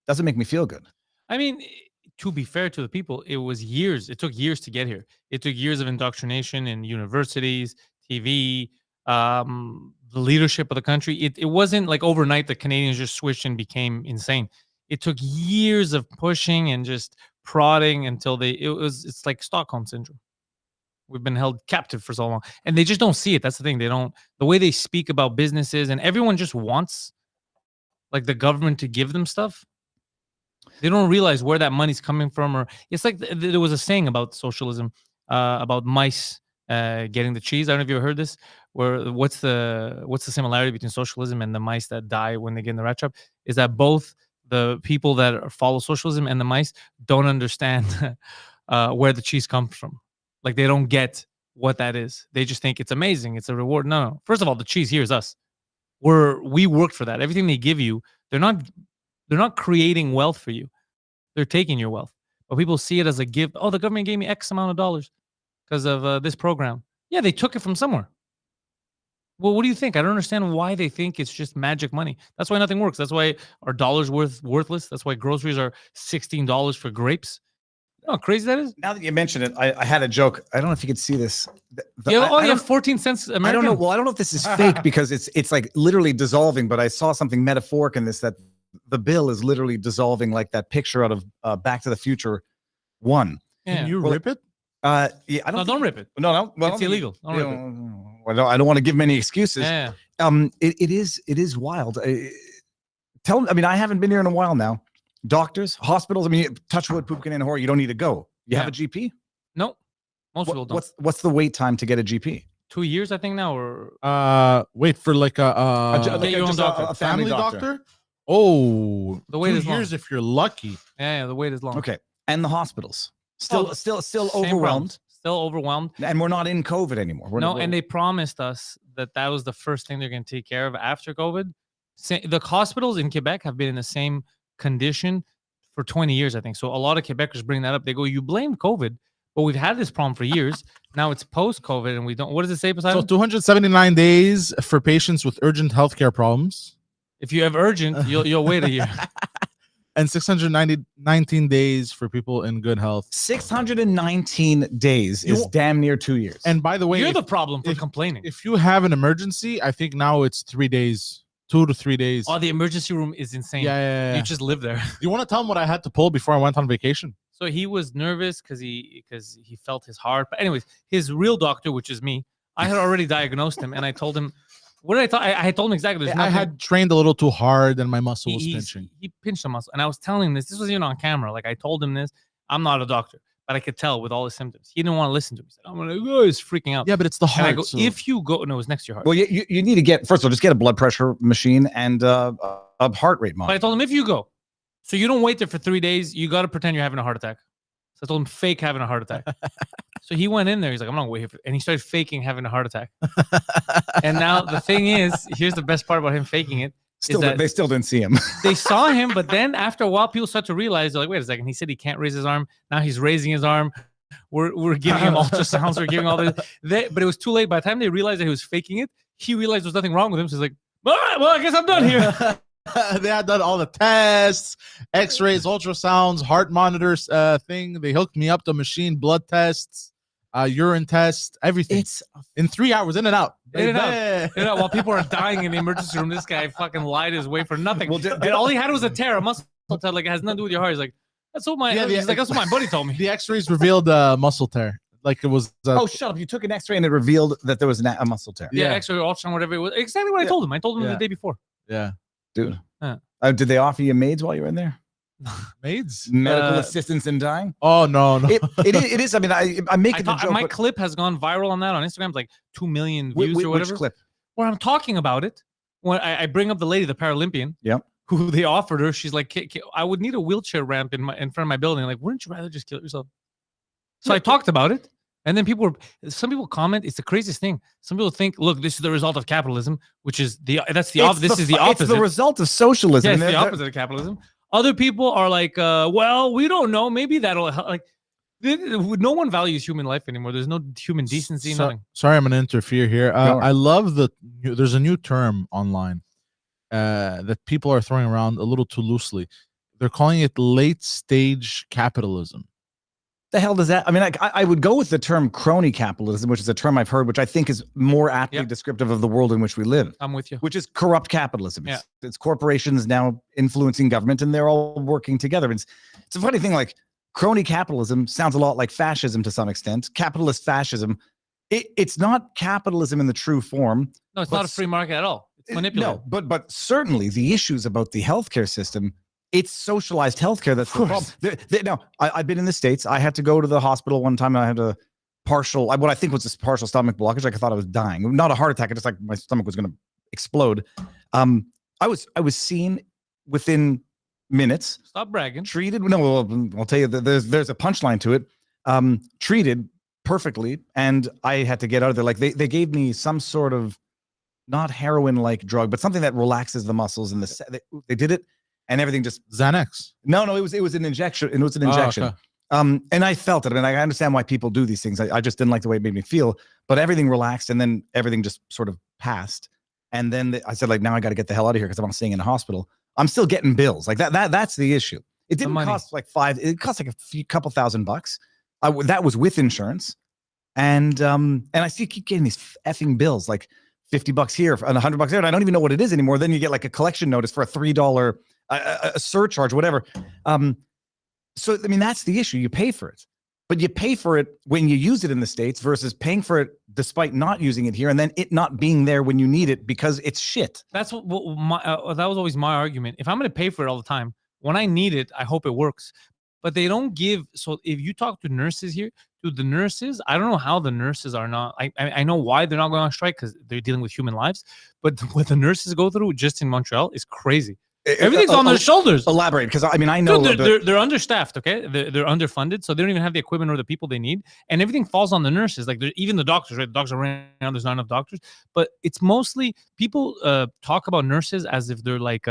doesn't make me feel good. I mean, to be fair to the people, it was years. It took years to get here. It took years of indoctrination in universities, TV, the leadership of the country. It wasn't like overnight the Canadians just switched and became insane. It took years of pushing and just prodding until it's like Stockholm syndrome. We've been held captive for so long, and they just don't see it. That's the thing. The way they speak about businesses, and everyone just wants like the government to give them stuff. They don't realize where that money's coming from, or it's like there was a saying about socialism, about mice getting the cheese. I don't know if you ever heard this. Where what's the similarity between socialism and the mice that die when they get in the rat trap? Is that both the people that follow socialism and the mice don't understand where the cheese comes from. Like they don't get what that is. They just think it's amazing. It's a reward. No. First of all, the cheese here is us. We worked for that. Everything they give you, they're not creating wealth for you. They're taking your wealth. But people see it as a gift. Oh, the government gave me X amount of dollars because of this program. Yeah, they took it from somewhere. Well, what do you think? I don't understand why they think it's just magic money. That's why nothing works. That's why our dollar's worthless. That's why groceries are $16 for grapes. You know how crazy that is? Now that you mention it, I had a joke. I don't know if you could see this. You have 14 cents American? I don't know. Well, I don't know if this is fake because it's like literally dissolving, but I saw something metaphoric in this, that the bill is literally dissolving, like that picture out of Back to the Future 1. Yeah. Can you rip it? Yeah, Don't rip it. No. Well, It's illegal. Don't rip it. I don't want to give many excuses. Yeah. It is wild. I haven't been here in a while now. Doctors, hospitals. I mean, touch wood, poop can in a whore. You don't need to go. You have a GP? No. Most people don't. What's the wait time to get a GP? 2 years, I think now, or Wait for like a family doctor. Oh, the wait 2 is long. years if you're lucky. Yeah, the wait is long. Okay, and the hospitals still Same overwhelmed. problem. Still overwhelmed. And we're not in COVID anymore. And they promised us that was the first thing they're going to take care of after COVID. The hospitals in Quebec have been in the same condition for 20 years, I think. So a lot of Quebecers bring that up. They go, you blame COVID, but we've had this problem for years. Now it's post-COVID and we don't. What does it say, Poseidon? So 279 days for patients with urgent healthcare problems. If you have urgent, you'll wait a year. And 619 days for people in good health. 619 days is damn near 2 years. And by the way, You're the problem for complaining. If you have an emergency, I think now it's 3 days, 2 to 3 days. Oh, the emergency room is insane. Yeah. You just live there. Do you want to tell them what I had to pull before I went on vacation? So he was nervous because he felt his heart. But anyways, his real doctor, which is me, I had already diagnosed him, and I told him, what did I tell? I had told him exactly. I had trained a little too hard, and my muscle was pinching. He pinched a muscle, and I was telling him this. This was even on camera. Like I told him this. I'm not a doctor, but I could tell with all his symptoms. He didn't want to listen to me. He said, "I'm gonna go." He's freaking out. Yeah, but it's the heart. And I go, if you go, no, it was next to your heart. Well, you need to get, first of all, just get a blood pressure machine and a heart rate monitor. But I told him, if you go, so you don't wait there for 3 days, you got to pretend you're having a heart attack. So I told him, fake having a heart attack. So he went in there. He's like, I'm not waiting for, and he started faking having a heart attack. And now the thing is, here's the best part about him faking it. They still didn't see him. They saw him, but then after a while, people start to realize, they're like, wait a second. He said he can't raise his arm. Now he's raising his arm. We're giving him ultrasounds. We're giving all this. But it was too late. By the time they realized that he was faking it, he realized there's nothing wrong with him. So he's like, all right, well, I guess I'm done here. They had done all the tests, x-rays, ultrasounds, heart monitors thing. They hooked me up to a machine, blood tests, urine tests, everything. It's in 3 hours, in and out. In and out. While people are dying in the emergency room, this guy fucking lied his way for nothing. Well, and all he had was a muscle tear. Like, it has nothing to do with your heart. He's like, that's what that's what my buddy told me. The x-rays revealed a muscle tear. Like it was. Oh, shut up. You took an x-ray and it revealed that there was a muscle tear. Yeah, x-ray, ultrasound, whatever it was. Exactly what I told him. I told him the day before. Yeah. Dude. Did they offer you maids while you were in there? Maids? Medical assistance in dying? Oh, no. It is. I mean, I'm making the joke. My clip has gone viral on that on Instagram, like 2 million views or whatever. Which clip? Where I'm talking about it. When I bring up the lady, the Paralympian, who they offered her. She's like, I would need a wheelchair ramp in front of my building. Like, wouldn't you rather just kill yourself? So I talked about it. And then some people comment. It's the craziest thing. Some people think, look, this is the result of capitalism, which is this is the opposite. It's the result of socialism. Yeah, it's the opposite of capitalism. Other people are like, well, we don't know. Maybe that'll help. Like, no one values human life anymore. There's no human decency. Nothing. Sorry, I'm gonna interfere here. I love there's a new term online that people are throwing around a little too loosely. They're calling it late stage capitalism. The hell does that? I mean, I would go with the term crony capitalism, which is a term I've heard, which I think is more aptly descriptive of the world in which we live. I'm with you. Which is corrupt capitalism. Yeah. It's corporations now influencing government, and they're all working together. It's a funny thing. Like, crony capitalism sounds a lot like fascism to some extent. Capitalist fascism. It's not capitalism in the true form. No, it's not a free market at all. It's manipulative. No, but certainly the issues about the healthcare system. It's socialized healthcare that's the problem. Now, I've been in the States. I had to go to the hospital one time. And I had a what I think was a partial stomach blockage. Like, I thought I was dying. Not a heart attack. I just like my stomach was going to explode. I was seen within minutes. Stop bragging. Treated. No, I'll tell you. There's a punchline to it. Treated perfectly, and I had to get out of there. Like, they gave me some sort of not heroin-like drug, but something that relaxes the muscles. And they did it. And everything just Xanax. No, it was an injection. It was an injection. Oh, okay. And I felt it. I mean, I understand why people do these things. I just didn't like the way it made me feel. But everything relaxed, and then everything just sort of passed. And then I said, like, now I got to get the hell out of here because I'm staying in a hospital. I'm still getting bills. Like that's the issue. It didn't cost like it cost like couple $1,000. That was with insurance. And I still keep getting these effing bills, like $50 here and $100 there, and I don't even know what it is anymore. Then you get like a collection notice for a $3 a surcharge, whatever. So I mean, that's the issue. You pay for it, but you pay for it when you use it in the States versus paying for it despite not using it here, and then it not being there when you need it because it's shit. That's that was always my argument. If I'm going to pay for it all the time, when I need it, I hope it works. But they don't give. So if you talk to nurses here, I don't know how the nurses are not. I know why they're not going on strike, because they're dealing with human lives. But what the nurses go through just in Montreal is crazy. Everything's on their shoulders. Elaborate, because I mean, I know they're understaffed. Okay, they're underfunded, so they don't even have the equipment or the people they need, and everything falls on the nurses. Like, even the doctors, right? The doctors are running around. There's not enough doctors, but it's mostly people talk about nurses as if they're like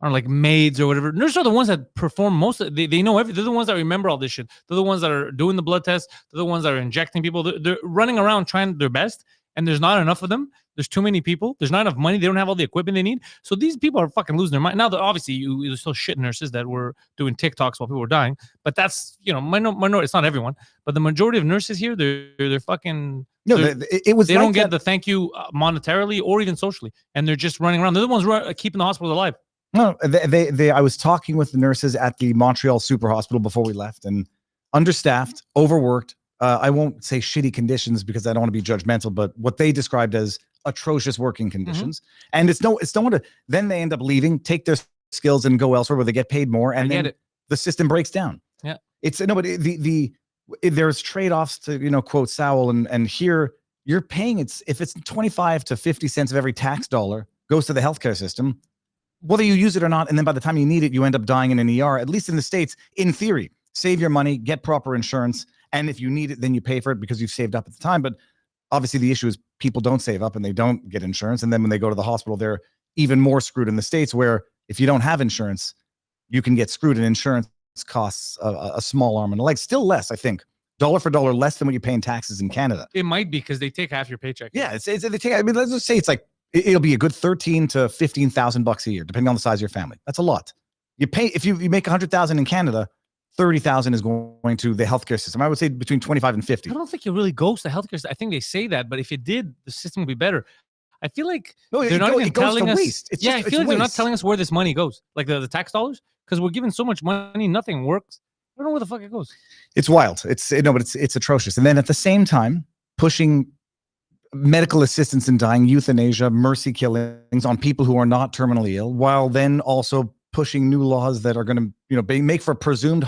like maids or whatever. Nurses are the ones that perform most. They know everything. They're the ones that remember all this shit. They're the ones that are doing the blood tests. They're the ones that are injecting people. They're running around trying their best, and there's not enough of them. There's too many people. There's not enough money. They don't have all the equipment they need. So these people are fucking losing their mind. Now, obviously, there's still shit nurses that were doing TikToks while people were dying. But that's, minority. It's not everyone. But the majority of nurses here, they're fucking... No, they don't get the thank you monetarily or even socially. And they're just running around. They're the ones keeping the hospital alive. No, I was talking with the nurses at the Montreal Super Hospital before we left, and understaffed, overworked. I won't say shitty conditions because I don't want to be judgmental, but what they described as atrocious working conditions. Mm-hmm. And it's no wonder then they end up leaving, take their skills and go elsewhere where they get paid more, and then the system breaks down. Yeah, it's no, but there's trade-offs to quote Sowell, and here you're paying if it's 25 to 50 cents of every tax dollar goes to the healthcare system, whether you use it or not, and then by the time you need it, you end up dying in an ER. At least in the States, in theory, save your money, get proper insurance. And if you need it, then you pay for it because you've saved up at the time. But obviously the issue is people don't save up and they don't get insurance. And then when they go to the hospital, they're even more screwed in the States, where if you don't have insurance, you can get screwed, and insurance costs a small arm and a leg. Still less, I think, dollar for dollar, less than what you pay in taxes in Canada. It might be because they take half your paycheck. Yeah, they take. I mean, let's just say it's like it'll be a good $13,000 to $15,000 a year, depending on the size of your family. That's a lot. You pay if you make $100,000 in Canada. 30,000 is going to the healthcare system. I would say between 25 and 50. I don't think it really goes to healthcare. I think they say that, but if it did, the system would be better. I feel like they're not even telling us. I feel like they're not telling us where this money goes, like the tax dollars, because we're giving so much money, nothing works. I don't know where the fuck it goes. It's wild. But it's atrocious. And then at the same time, pushing medical assistance in dying, euthanasia, mercy killings on people who are not terminally ill, while then also pushing new laws that are going to, make for presumed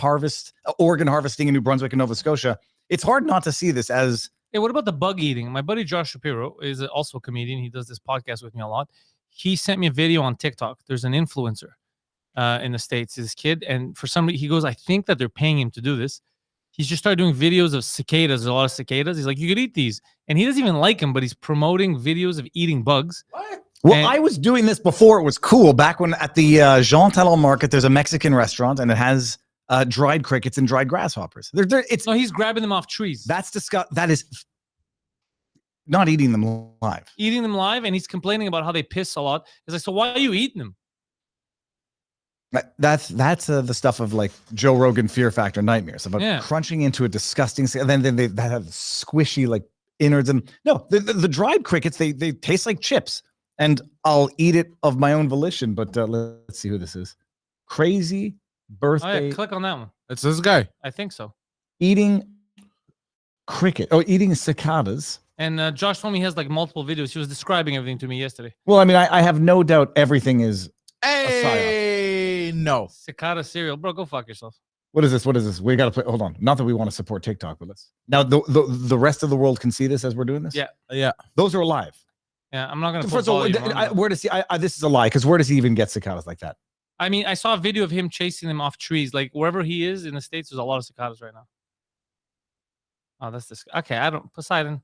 organ harvesting in New Brunswick and Nova Scotia. It's hard not to see this as... Hey, what about the bug eating? My buddy Josh Shapiro is also a comedian. He does this podcast with me a lot. he sent me a video on TikTok. There's an influencer in the States, this kid, and for some reason he goes, I think that they're paying him to do this. He's just started doing videos of cicadas. There's a lot of cicadas. He's like, you could eat these, and he doesn't even like them, but he's promoting videos of eating bugs. What? Well, And- I was doing this before it was cool. Back when at the Jean Talon Market, there's a Mexican restaurant, and it has dried crickets and dried grasshoppers. It's No, he's grabbing them off trees, that's that is not eating them live. eating them live, and he's complaining about how they piss a lot. He's like, so why are you eating them? That's the stuff of like Joe Rogan Fear Factor nightmares about crunching into a disgusting, and then they that have squishy like innards. And no, the dried crickets they taste like chips, and I'll eat it of my own volition. But let's see who this is. Crazy birthday. Oh, yeah, click on that one. It's this guy. I think so. Eating cricket. Oh, eating cicadas. And Josh told me he has like multiple videos. He was describing everything to me yesterday. Well, I mean, I have no doubt everything is. Hey, no. Cicada cereal, bro. Go fuck yourself. What is this? What is this? We got to play. Hold on. Not that we want to support TikTok, but let's. Now, the rest of the world can see this as we're doing this? Yeah. Yeah. Those are alive. Yeah, I'm not gonna. First of all, where does he? This is a lie, because where does he even get cicadas like that? I mean, I saw a video of him chasing them off trees. Like wherever he is in the States, there's a lot of cicadas right now. Oh, that's this. Okay, I don't. Poseidon.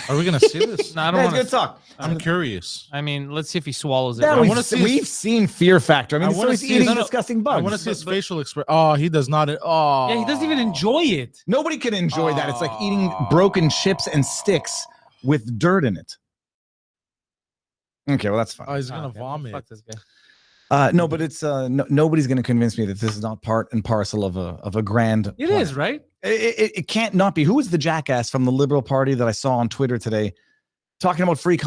Are we gonna see this? No, I don't want Good to. talk. I'm curious. I mean, let's see if he swallows it. Yeah, bro. I wanna see his- we've seen Fear Factor. I mean, I so wanna he's see eating his- disgusting I bugs. want to see his facial expression. Oh, he does not. Oh, Yeah, he doesn't even enjoy it. Nobody can enjoy that. It's like eating broken chips and sticks with dirt in it. Okay, well that's fine. Oh, he's gonna Okay, vomit. Fuck this guy. No, but it's nobody's going to convince me that this is not part and parcel of a grand. It plan. is, right? It can't not be. Who was the jackass from the Liberal Party that I saw on Twitter today, talking about free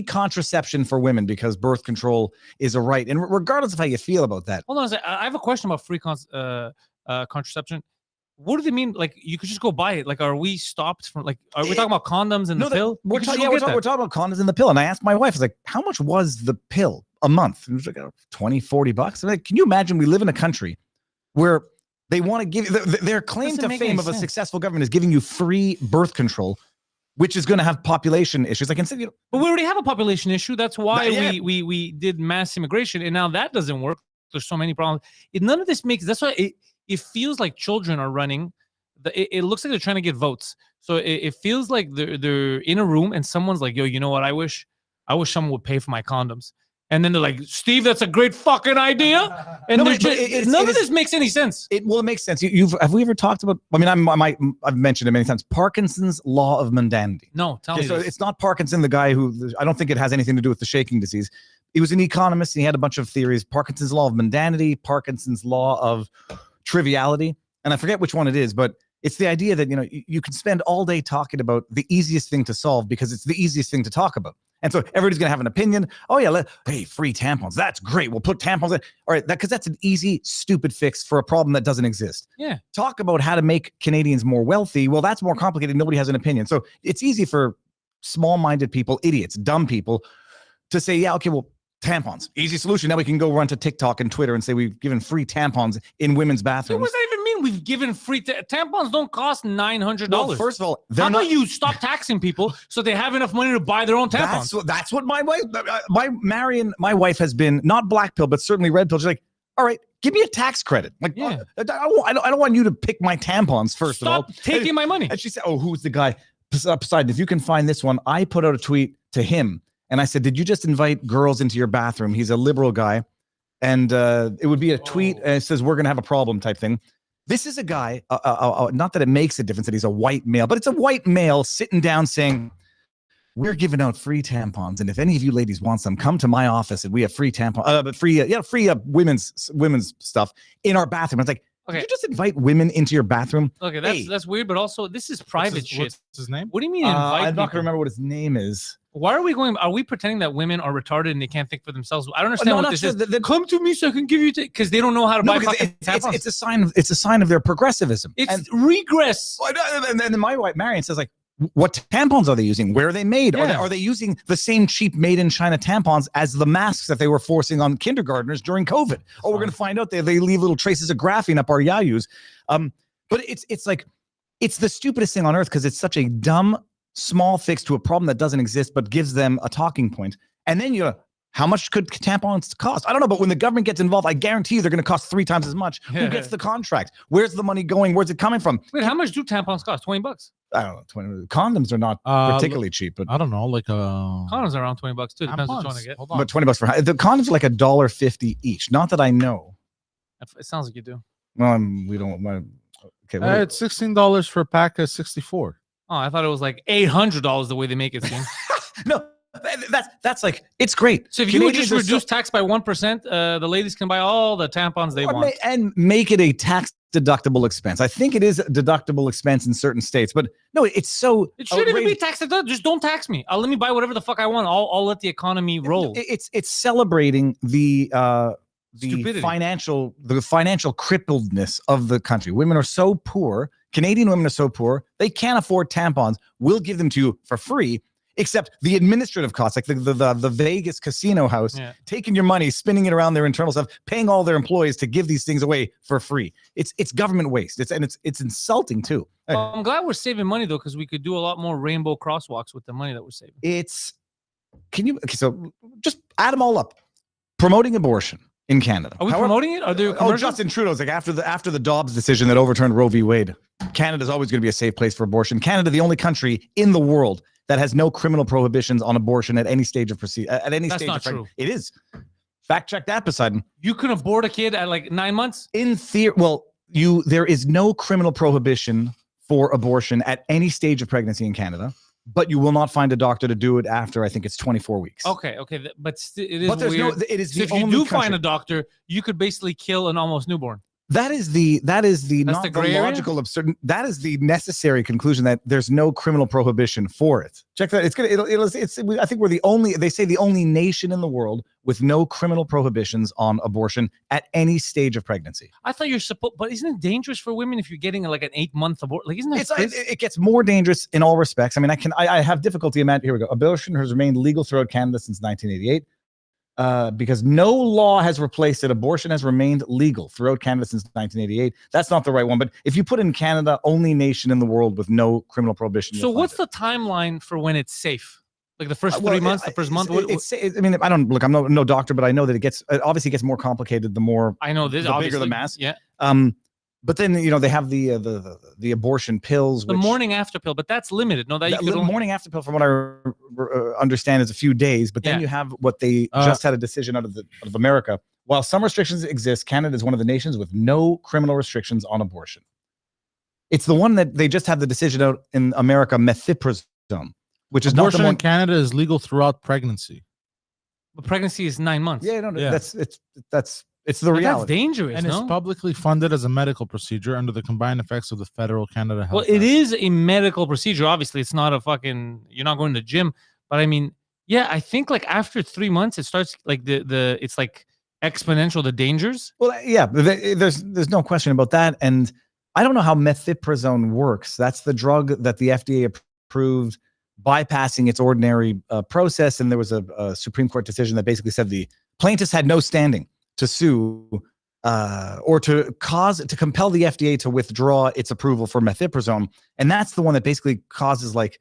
contraception for women because birth control is a right, and regardless of how you feel about that. Hold on a second. I have a question about free contraception. What do they mean? Like, you could just go buy it. Like, are we stopped from, like, are we talking about condoms and the pill? We're You could talking just go get about condoms and the pill. And I asked my wife, I was like, how much was the pill a month? And it was like $20-$40. I'm like, can you imagine we live in a country where they want to give their claim Doesn't to make fame any of a sense. successful government is giving you free birth control, which is going to have population issues. Like, instead, But we already have a population issue. That's why Yeah. we did mass immigration, and now that doesn't work. There's so many problems. None of this makes. That's why it feels like children are running. It looks like they're trying to get votes. So it feels like they're in a room and someone's like, "Yo, you know what? I wish someone would pay for my condoms." And then they're like, "Steve, that's a great fucking idea." And No, they're but just, it none of is- this makes any sense. it makes sense. Have we ever talked about? I mean, I've mentioned it many times. Parkinson's law of mundanity. No, tell Okay, me so this. it's not Parkinson, the guy who I don't think it has anything to do with the shaking disease. He was an economist and he had a bunch of theories. Parkinson's law of mundanity, Parkinson's law of triviality, and I forget which one it is, but it's the idea that you can spend all day talking about the easiest thing to solve because it's the easiest thing to talk about. And so everybody's going to have an opinion. Oh yeah, hey, free tampons. That's great. We'll put tampons in. All right, because that's an easy, stupid fix for a problem that doesn't exist. Yeah. Talk about how to make Canadians more wealthy. Well, that's more complicated. Nobody has an opinion. So it's easy for small-minded people, idiots, dumb people to say, yeah, okay, well, tampons, easy solution. Now we can go run to TikTok and Twitter and say we've given free tampons in women's What bathrooms. does that even mean? We've given free tampons. Don't cost $900. Well, first of all, How they're about not. you stop taxing people so they have enough money to buy their own tampons? That's what my wife, my wife has been not black pill, but certainly red pill. She's like, all right, give me a tax credit. Like, Yeah. I don't want you to pick my tampons first of all. Stop taking my money. And she said, oh, who's the guy? Poseidon, if you can find this one, I put out a tweet to him and I said, did you just invite girls into your bathroom? He's a liberal guy. And it would be a tweet and it says, we're going to have a problem type thing. This is a guy, not that it makes a difference that he's a white male, but it's a white male sitting down saying, we're giving out free tampons. And if any of you ladies want some, come to my office and we have free tampons, free women's stuff in our bathroom. It's like, Okay. did you just invite women into your bathroom? Okay, that's weird, but also this is private shit. What's his name? What do you mean invite I'm not people? going to remember what his name is. Why are we pretending that women are retarded and they can't think for themselves? I don't understand No, what not this sure. is. Come to me so I can give you because they don't know how to buy because fucking tampons. it's a sign of their progressivism. It's regress. And then my wife Marion says, like, what tampons are they using? Where are they made? Yeah. Are they using the same cheap made in China tampons as the masks that they were forcing on kindergartners during COVID? Oh, we're going to find out they leave little traces of graphene up our yayus. But it's like, it's the stupidest thing on earth because it's such a dumb, small fix to a problem that doesn't exist, but gives them a talking point. And then how much could tampons cost? I don't know, but when the government gets involved, I guarantee you they're going to cost 3 times as much. Who gets the contract? Where's the money going? Where's it coming from? Wait, how much do tampons cost? $20? I don't know. 20, condoms are not particularly cheap, but I don't know, like Condoms are around $20 too. Depends what you want to get. Hold on. but $20 for the condoms are like $1.50 each. Not that I know. It sounds like you do. Well, we don't. Okay, It's $16 for a pack of 64. Oh, I thought it was like $800 the way they make it seem. no, that's like it's great. So if you would Canadians just are reduce tax by 1%, the ladies can buy all the tampons they want. And make it a tax deductible expense. I think it is a deductible expense in certain states, but no, it's so. It shouldn't even be tax deductible. Just don't tax me. Let me buy whatever the fuck I want. I'll let the economy roll. It's celebrating the Stupidity. financial crippledness of the country. Women are so poor. Canadian women are so poor they can't afford tampons. We'll give them to you for free. Except the administrative costs, like the Vegas casino house, taking your money, spinning it around their internal stuff, paying all their employees to give these things away for free. It's government waste. It's insulting too. Well, I'm glad we're saving money though, because we could do a lot more rainbow crosswalks with the money that we're saving. So just add them all up. Promoting abortion in Canada. Are we promoting it? Are there commercials? Justin Trudeau's like after the Dobbs decision that overturned Roe v. Wade, Canada's always going to be a safe place for abortion. Canada, the only country in the world that has no criminal prohibitions on abortion at any stage of That's not true. It is. Fact check that, Poseidon. You can abort a kid at like 9 months? In theory, there is no criminal prohibition for abortion at any stage of pregnancy in Canada, but you will not find a doctor to do it after, I think it's 24 weeks. Okay, but it is But there's weird. it is So the if you only do country. find a doctor, you could basically kill an almost newborn. That is the not the the gray area? logical absurd. That is the necessary conclusion that there's no criminal prohibition for it. Check that. It's gonna. I think we're the only. They say the only nation in the world with no criminal prohibitions on abortion at any stage of pregnancy. I thought you're supposed, but isn't it dangerous for women if you're getting like an 8-month abort? Like, isn't that crazy? It gets more dangerous in all respects. I mean, I have difficulty imagining. Here we go. Abortion has remained legal throughout Canada since 1988. Because no law has replaced it. Abortion has remained legal throughout Canada since 1988. That's not the right one. But if you put in Canada, only nation in the world with no criminal prohibition. So what's the timeline for when it's safe? Like the first 3 months, the first month? I mean, I don't look. I'm no doctor, but I know that it obviously gets more complicated the more. I know this. The obviously, bigger the mass. Yeah. But then they have the abortion pills. The morning after pill, but that's limited. No, The morning after pill, from what I understand, is a few days. But then you have what they just had a decision out of America. While some restrictions exist, Canada is one of the nations with no criminal restrictions on abortion. It's the one that they just had the decision out in America, methylprednisolone, which is abortion not the one. in Canada is legal throughout pregnancy. But pregnancy is 9 months. Yeah, no, Yeah. It's the reality. That's dangerous. And it's publicly funded as a medical procedure under the combined effects of the federal Canada Health Well, it Act. is a medical procedure. Obviously, it's not a fucking. You're not going to the gym, but I mean, yeah, I think like after 3 months, it starts like it's like exponential the dangers. Well, yeah, there's no question about that. And I don't know how methylprednisolone works. That's the drug that the FDA approved, bypassing its ordinary process. And there was a Supreme Court decision that basically said the plaintiffs had no standing to sue or to compel the FDA to withdraw its approval for methylprednisolone. And that's the one that basically causes, like,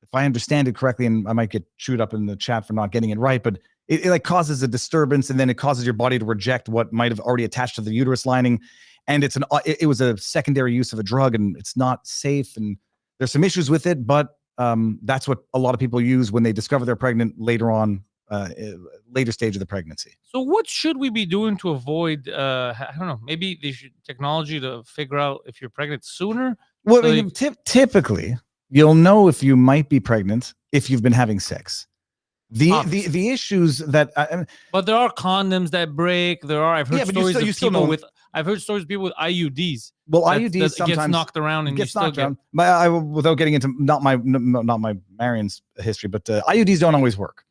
if I understand it correctly, and I might get chewed up in the chat for not getting it right, but it like causes a disturbance, and then it causes your body to reject what might have already attached to the uterus lining. And it was a secondary use of a drug, and it's not safe. And there's some issues with it, but that's what a lot of people use when they discover they're pregnant later on. Later stage of the pregnancy. So what should we be doing to avoid I don't know, maybe they should technology to figure out if you're pregnant sooner? Well, So I mean, typically you'll know if you might be pregnant if you've been having sex. The issues that but there are condoms that break. I've heard stories of people with people with IUDs. Well, that IUDs sometimes gets knocked around and you still get. Without getting into not my Marion's history, but IUDs don't always work.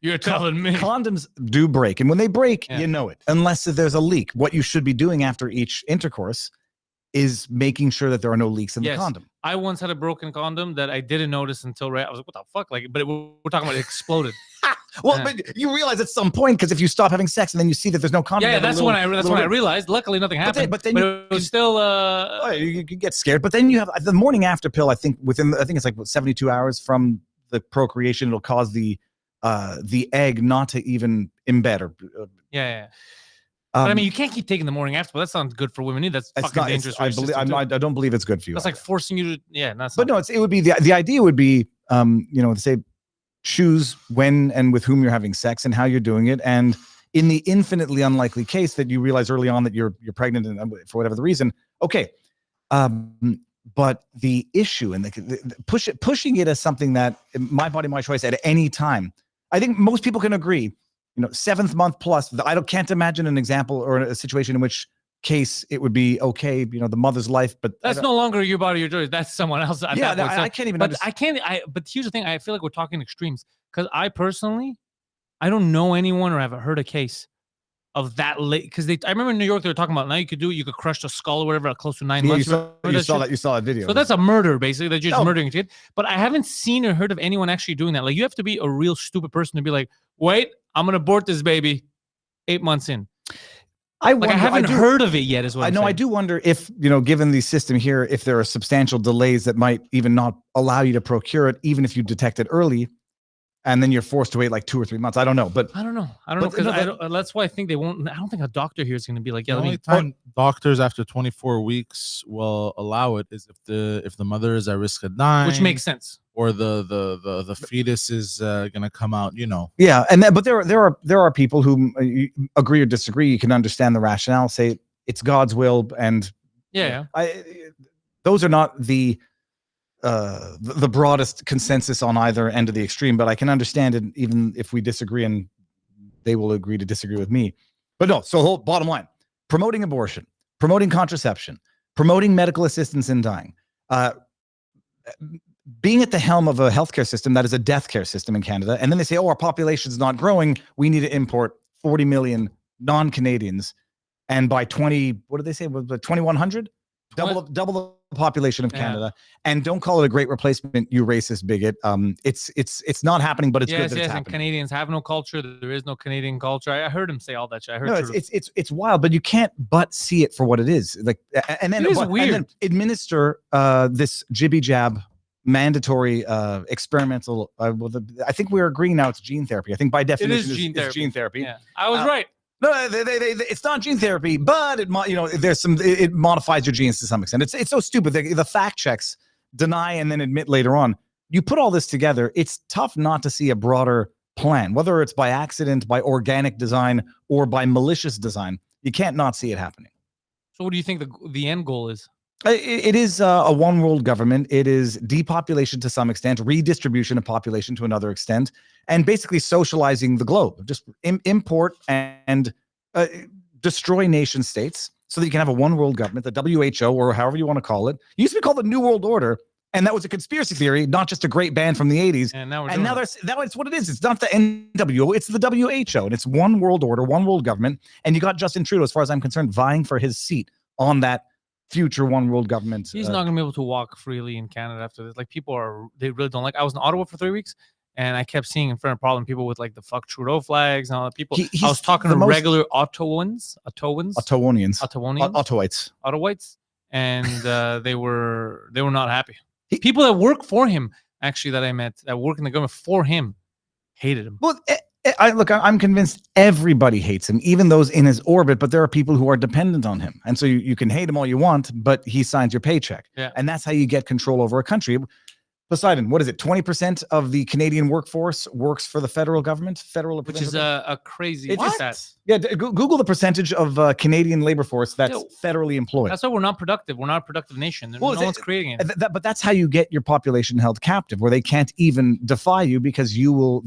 You're telling me condoms do break, and when they break, Yeah. you know it. Unless there's a leak, what you should be doing after each intercourse is making sure that there are no leaks in Yes. the condom. I once had a broken condom that I didn't notice until I was like, what the fuck? Like, but we're talking about it exploded. Well, Yeah. but you realize at some point, because if you stop having sex and then you see that there's no condom, Yeah, you have a that's little- when I little- realized. Luckily, nothing happened. But then it was still. Oh, you can get scared. But then you have the morning after pill. I think it's like 72 hours from the procreation, it'll cause the the egg not to even embed or Yeah. But I mean, you can't keep taking the morning after. But that sounds good for women. That's fucking dangerous. I don't believe it's good for you. That's like forcing you to. Yeah, that's. But no, it would be the idea would be, say, choose when and with whom you're having sex and how you're doing it, and in the infinitely unlikely case that you realize early on that you're pregnant and for whatever the reason, okay. But the issue and pushing it as something that my body, my choice at any time, I think most people can agree. 7th month plus. I can't imagine an example or a situation in which case it would be okay. The mother's life, but that's no longer your body, your choice. That's someone else. At that point. I can't even. But I can't. But here's the thing. I feel like we're talking extremes because I personally, I don't know anyone or have heard a case of that late. Because I remember in New York they were talking about now you could do it. You could crush the skull or whatever, close to 9 months. You saw that video. So that's a murder basically. That you're just murdering a kid. But I haven't seen or heard of anyone actually doing that. Like you have to be a real stupid person to be like, wait, I'm gonna abort this baby 8 months in. I haven't heard of it yet. Is what I'm saying. I do wonder if given the system here, if there are substantial delays that might even not allow you to procure it, even if you detect it early, and then you're forced to wait like 2 or 3 months. I don't know, but I don't know because that's why I think they won't. I don't think a doctor here is going to be like, yeah. The only time doctors after 24 weeks will allow it is if the mother is at risk of dying, which makes sense, or the fetus is going to come out. Yeah, but there are people who agree or disagree. You can understand the rationale. Say it's God's will, and those are not the broadest consensus on either end of the extreme, but I can understand it even if we disagree, and they will agree to disagree with me. But no, so whole bottom line: promoting abortion, promoting contraception, promoting medical assistance in dying, being at the helm of a healthcare system that is a death care system in Canada, and then they say, "Oh, our population's not growing. We need to import 40 million non-Canadians, and by 2100, double the population of Canada, and don't call it a great replacement, you racist bigot. It's not happening, but it's good that it's happening. Canadians have no culture. There is no Canadian culture. I heard him say all that shit. I heard. No, it's wild, but you can't but see it for what it is. Like, and then it is weird. And then administer this jibby jab mandatory experimental. I think we're agreeing now. It's gene therapy. I think by definition it's gene therapy. Yeah, I was right. No, it's not gene therapy, but it modifies your genes to some extent. It's so stupid. The fact checks deny and then admit later on. You put all this together, it's tough not to see a broader plan, whether it's by accident, by organic design, or by malicious design. You can't not see it happening. So what do you think the end goal is? It is a one world government. It is depopulation to some extent, redistribution of population to another extent, and basically socializing the globe. Just import and destroy nation states so that you can have a one world government, the WHO or however you want to call it. It used to be called the New World Order, and that was a conspiracy theory, not just a great band from the 80s. And now it's what it is. It's not the NWO, it's the WHO, and it's one world order, one world government. And you got Justin Trudeau, as far as I'm concerned, vying for his seat on that future one world government. He's not going to be able to walk freely in Canada after this. Like, they really don't like. I was in Ottawa for 3 weeks, and I kept seeing in front of Parliament people with like the fuck Trudeau flags and all that. People. I was talking to regular Ottawites, and they were not happy. People that work for him, actually, that I met that work in the government for him, hated him. Well, I'm convinced everybody hates him, even those in his orbit, but there are people who are dependent on him. And so you can hate him all you want, but he signs your paycheck. Yeah. And that's how you get control over a country. Poseidon, what is it? 20% of the Canadian workforce works for the federal government? Which is a crazy stat. Yeah, Google the percentage of Canadian labor force that's federally employed. That's why we're not productive. We're not a productive nation. No one's creating it. But that's how you get your population held captive, where they can't even defy you because he will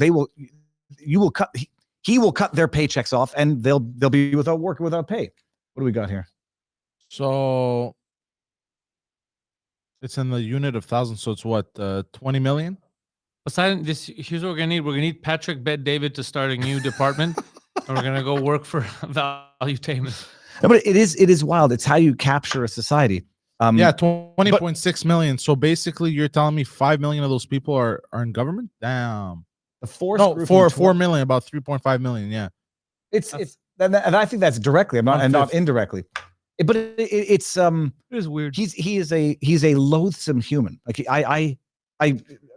cut their paychecks off, and they'll be without work, without pay. What do we got here? So it's in the unit of thousands. So it's what, 20 million? Poseidon, here's what we're gonna need. We're gonna need Patrick Bet David to start a new department, and we're gonna go work for Valuetainment. No, but it is wild. It's how you capture a society. 20.6 million. So basically, you're telling me 5 million of those people are in government? Damn. Four million, about 3.5 million. Yeah, and I think that's directly. Not indirectly. But it is weird. He's a loathsome human. Like I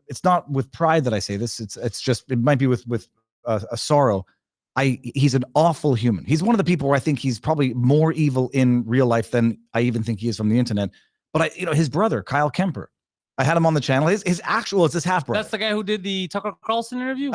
it's not with pride that I say this. It's just, it might be with a sorrow. He's an awful human. He's one of the people where I think he's probably more evil in real life than I even think he is from the internet. But his brother, Kyle Kemper, I had him on the channel. It's his half brother. That's the guy who did the Tucker Carlson interview?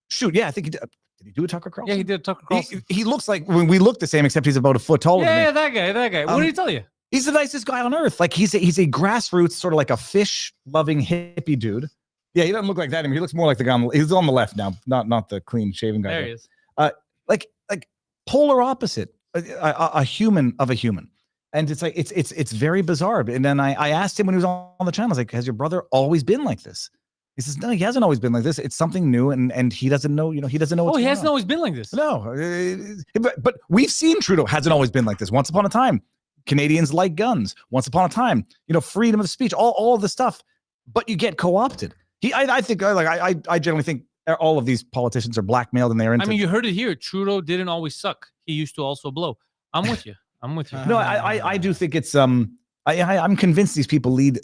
Shoot, yeah, I think he did. Did he do a Tucker Carlson? Yeah, he did Tucker Carlson. He looks like, when we look the same, except he's about a foot taller than me. Yeah, that guy. What did he tell you? He's the nicest guy on earth. Like he's a grassroots, sort of like a fish-loving hippie dude. Yeah, he doesn't look like that anymore. He looks more like the guy he's on the left now, not the clean shaven guy. There he is. Like polar opposite, a human of a human. And it's like it's very bizarre. And then I asked him when he was on the channel, I was like, has your brother always been like this? He says, no, he hasn't always been like this. It's something new, and he doesn't know, he doesn't know what's he going hasn't on. always been like this. No, but we've seen Trudeau hasn't always been like this. Once upon a time, Canadians like guns. Once upon a time, freedom of speech, all of the stuff. But you get co-opted. I generally think all of these politicians are blackmailed and they're into. I mean, you heard it here. Trudeau didn't always suck. He used to also blow. I'm with you. No, I do think it's I'm convinced these people lead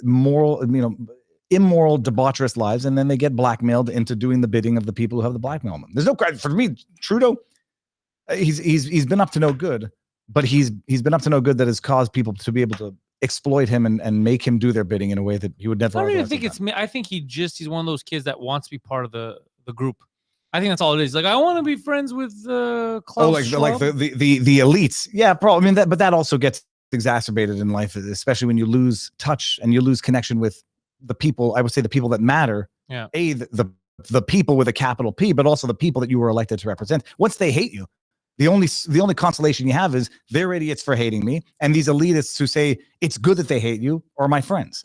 immoral, debaucherous lives, and then they get blackmailed into doing the bidding of the people who have the blackmail them. There's no credit for me. Trudeau, he's been up to no good, but he's been up to no good that has caused people to be able to exploit him and make him do their bidding in a way that he would never. I don't even think it's me. I think he's one of those kids that wants to be part of the group. I think that's all it is. Like, I want to be friends with Klaus Schwab. like the elites. Yeah, probably. I mean, that also gets exacerbated in life, especially when you lose touch and you lose connection with the people. I would say the people that matter. Yeah. The people with a capital P, but also the people that you were elected to represent. Once they hate you, the only consolation you have is they're idiots for hating me, and these elitists who say it's good that they hate you are my friends,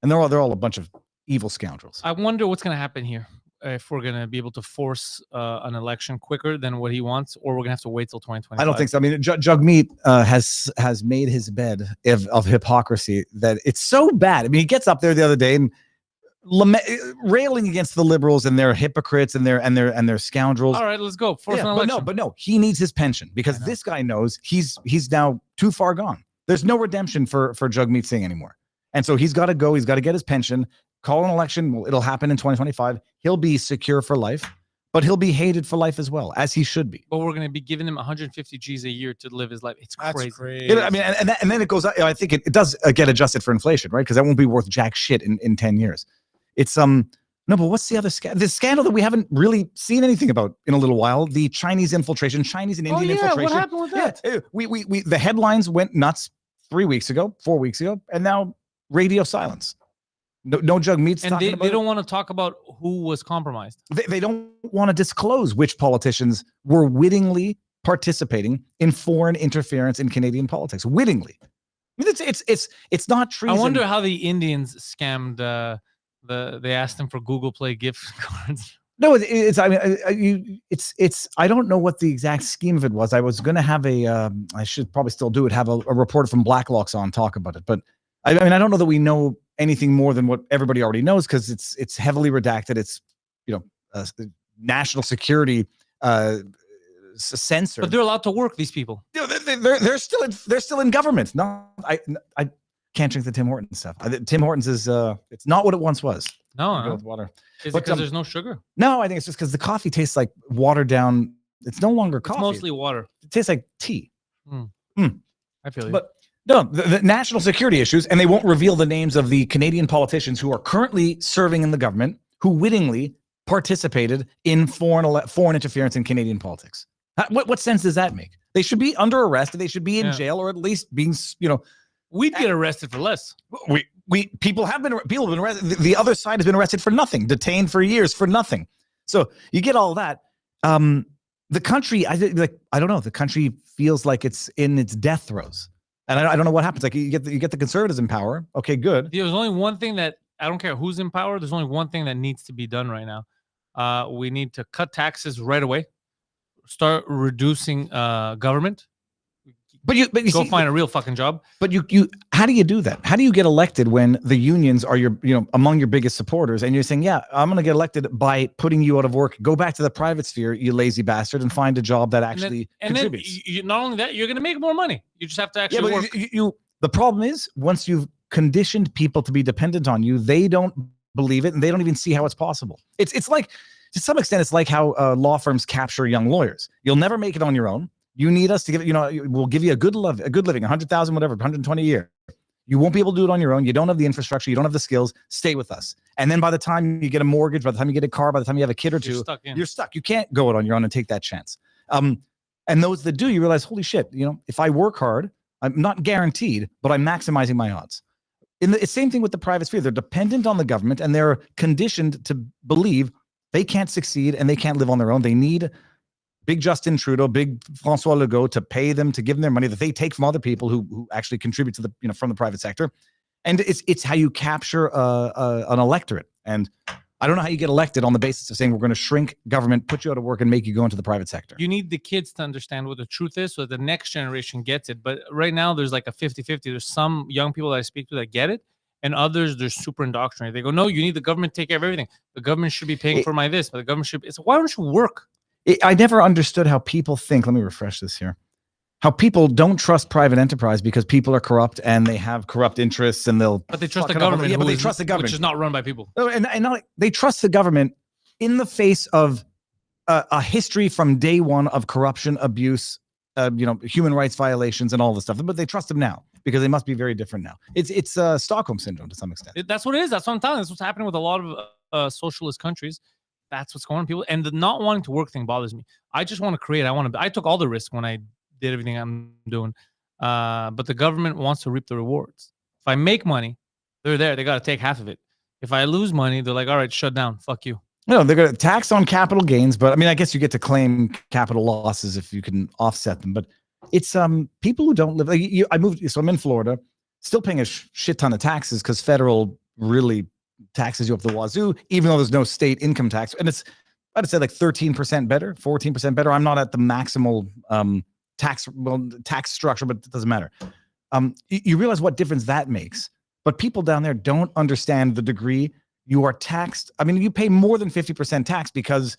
and they're all a bunch of evil scoundrels. I wonder what's going to happen here. If we're going to be able to force an election quicker than what he wants, or we're going to have to wait till 2025. I don't think so. I mean, Jagmeet has made his bed of hypocrisy that it's so bad. I mean, he gets up there the other day and railing against the liberals and their hypocrites and their scoundrels. All right, let's go. Force an election. But no, he needs his pension because this guy knows he's now too far gone. There's no redemption for Jagmeet Singh anymore, and so he's got to go. He's got to get his pension. Call an election. Well, it'll happen in 2025. He'll be secure for life, but he'll be hated for life as well, as he should be. But we're going to be giving him 150 G's a year to live his life. It's crazy. That's crazy. I mean, and then it goes. I think it does get adjusted for inflation, right? Because that won't be worth jack shit in 10 years. It's no, but what's the other scandal? The scandal that we haven't really seen anything about in a little while: the Chinese infiltration, Chinese and Indian infiltration. What happened with that? Yeah, we the headlines went nuts 4 weeks ago, and now radio silence. No Jagmeet's and talking about they don't want to talk about who was compromised. They don't want to disclose which politicians were wittingly participating in foreign interference in Canadian politics. Wittingly, I mean, it's not treason. I wonder how the Indians scammed. They asked them for Google Play gift cards. No, it's. I don't know what the exact scheme of it was. I was going to have I should probably still do it. Have a reporter from Blacklocks on talk about it, but I mean, I don't know that we know anything more than what everybody already knows because it's heavily redacted. It's national security censored. But they're allowed to work. These people. They're still in government. No, I can't drink the Tim Hortons stuff. Tim Hortons is it's not what it once was. No, with water. Is it because there's no sugar? No, I think it's just because the coffee tastes like watered down. It's no longer coffee. It's mostly water. It tastes like tea. I feel you. But no, the national security issues, and they won't reveal the names of the Canadian politicians who are currently serving in the government who wittingly participated in foreign interference in Canadian politics. What sense does that make? They should be under arrest. They should be in jail, or at least being, we'd get arrested for less. People have been arrested. The other side has been arrested for nothing, detained for years for nothing. So you get all that. The country, I don't know. The country feels like it's in its death throes. And I don't know what happens. Like you get the conservatives in power. Okay, good. There's only one thing that I don't care who's in power. There's only one thing that needs to be done right now. We need to cut taxes right away. Start reducing government. But you go find a real fucking job. But you how do you do that? How do you get elected when the unions are among your biggest supporters, and you're saying, yeah, I'm going to get elected by putting you out of work. Go back to the private sphere, you lazy bastard, and find a job that actually contributes. Then not only that, you're going to make more money. You just have to actually work. The problem is once you've conditioned people to be dependent on you, they don't believe it, and they don't even see how it's possible. It's like, to some extent, it's like how law firms capture young lawyers. You'll never make it on your own. You need us to give, we'll give you a good living, 100,000, whatever, 120 a year. You won't be able to do it on your own. You don't have the infrastructure. You don't have the skills. Stay with us. And then by the time you get a mortgage, by the time you get a car, by the time you have a kid or two, you're stuck. You can't go it on your own and take that chance. And those that do, you realize, holy shit, if I work hard, I'm not guaranteed, but I'm maximizing my odds. Same thing with the private sphere. They're dependent on the government, and they're conditioned to believe they can't succeed and they can't live on their own. They need big Justin Trudeau, big François Legault to pay them, to give them their money that they take from other people who actually contribute to the, from the private sector. And it's how you capture an electorate. And I don't know how you get elected on the basis of saying we're going to shrink government, put you out of work, and make you go into the private sector. You need the kids to understand what the truth is so that the next generation gets it. But right now, there's like a 50-50. There's some young people that I speak to that get it, and others, they're super indoctrinated. They go, no, you need the government to take care of everything. The government should be paying for my this, but the government should. It's why don't you work? I never understood how people think. Let me refresh this here. How people don't trust private enterprise because people are corrupt and they have corrupt interests, and but they trust the government. Yeah, but they trust the government, which is not run by people. And not, they trust the government in the face of a history from day one of corruption, abuse, human rights violations, and all this stuff. But they trust them now because they must be very different now. It's Stockholm syndrome to some extent. That's what it is. That's what I'm telling you. That's what's happening with a lot of socialist countries. That's what's going on. People, and the not wanting to work thing bothers me. I just want to create. I took all the risk when I did everything I'm doing. But the government wants to reap the rewards. If I make money, they're there. They got to take half of it. If I lose money, they're like, all right, shut down. Fuck you. No, they're going to tax on capital gains. But I mean, I guess you get to claim capital losses if you can offset them. But it's people who don't live. I moved, so I'm in Florida, still paying a shit ton of taxes because federal really taxes you up the wazoo, even though there's no state income tax. And it's, I'd say like 13% better, 14% better. I'm not at the maximal tax structure, but it doesn't matter. You realize what difference that makes. But people down there don't understand the degree you are taxed. I mean, you pay more than 50% tax because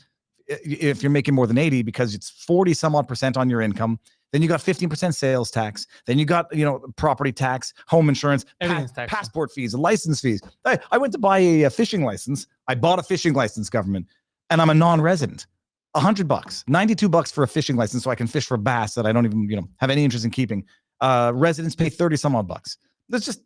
if you're making more than 80, because it's 40 some odd percent on your income. Then you got 15% sales tax. Then you got, property tax, home insurance, passport fees, license fees. I went to buy a fishing license. I bought a fishing license, government, and I'm a non-resident. $100, $92 for a fishing license, so I can fish for bass that I don't even, have any interest in keeping. Residents pay 30 some odd bucks. There's just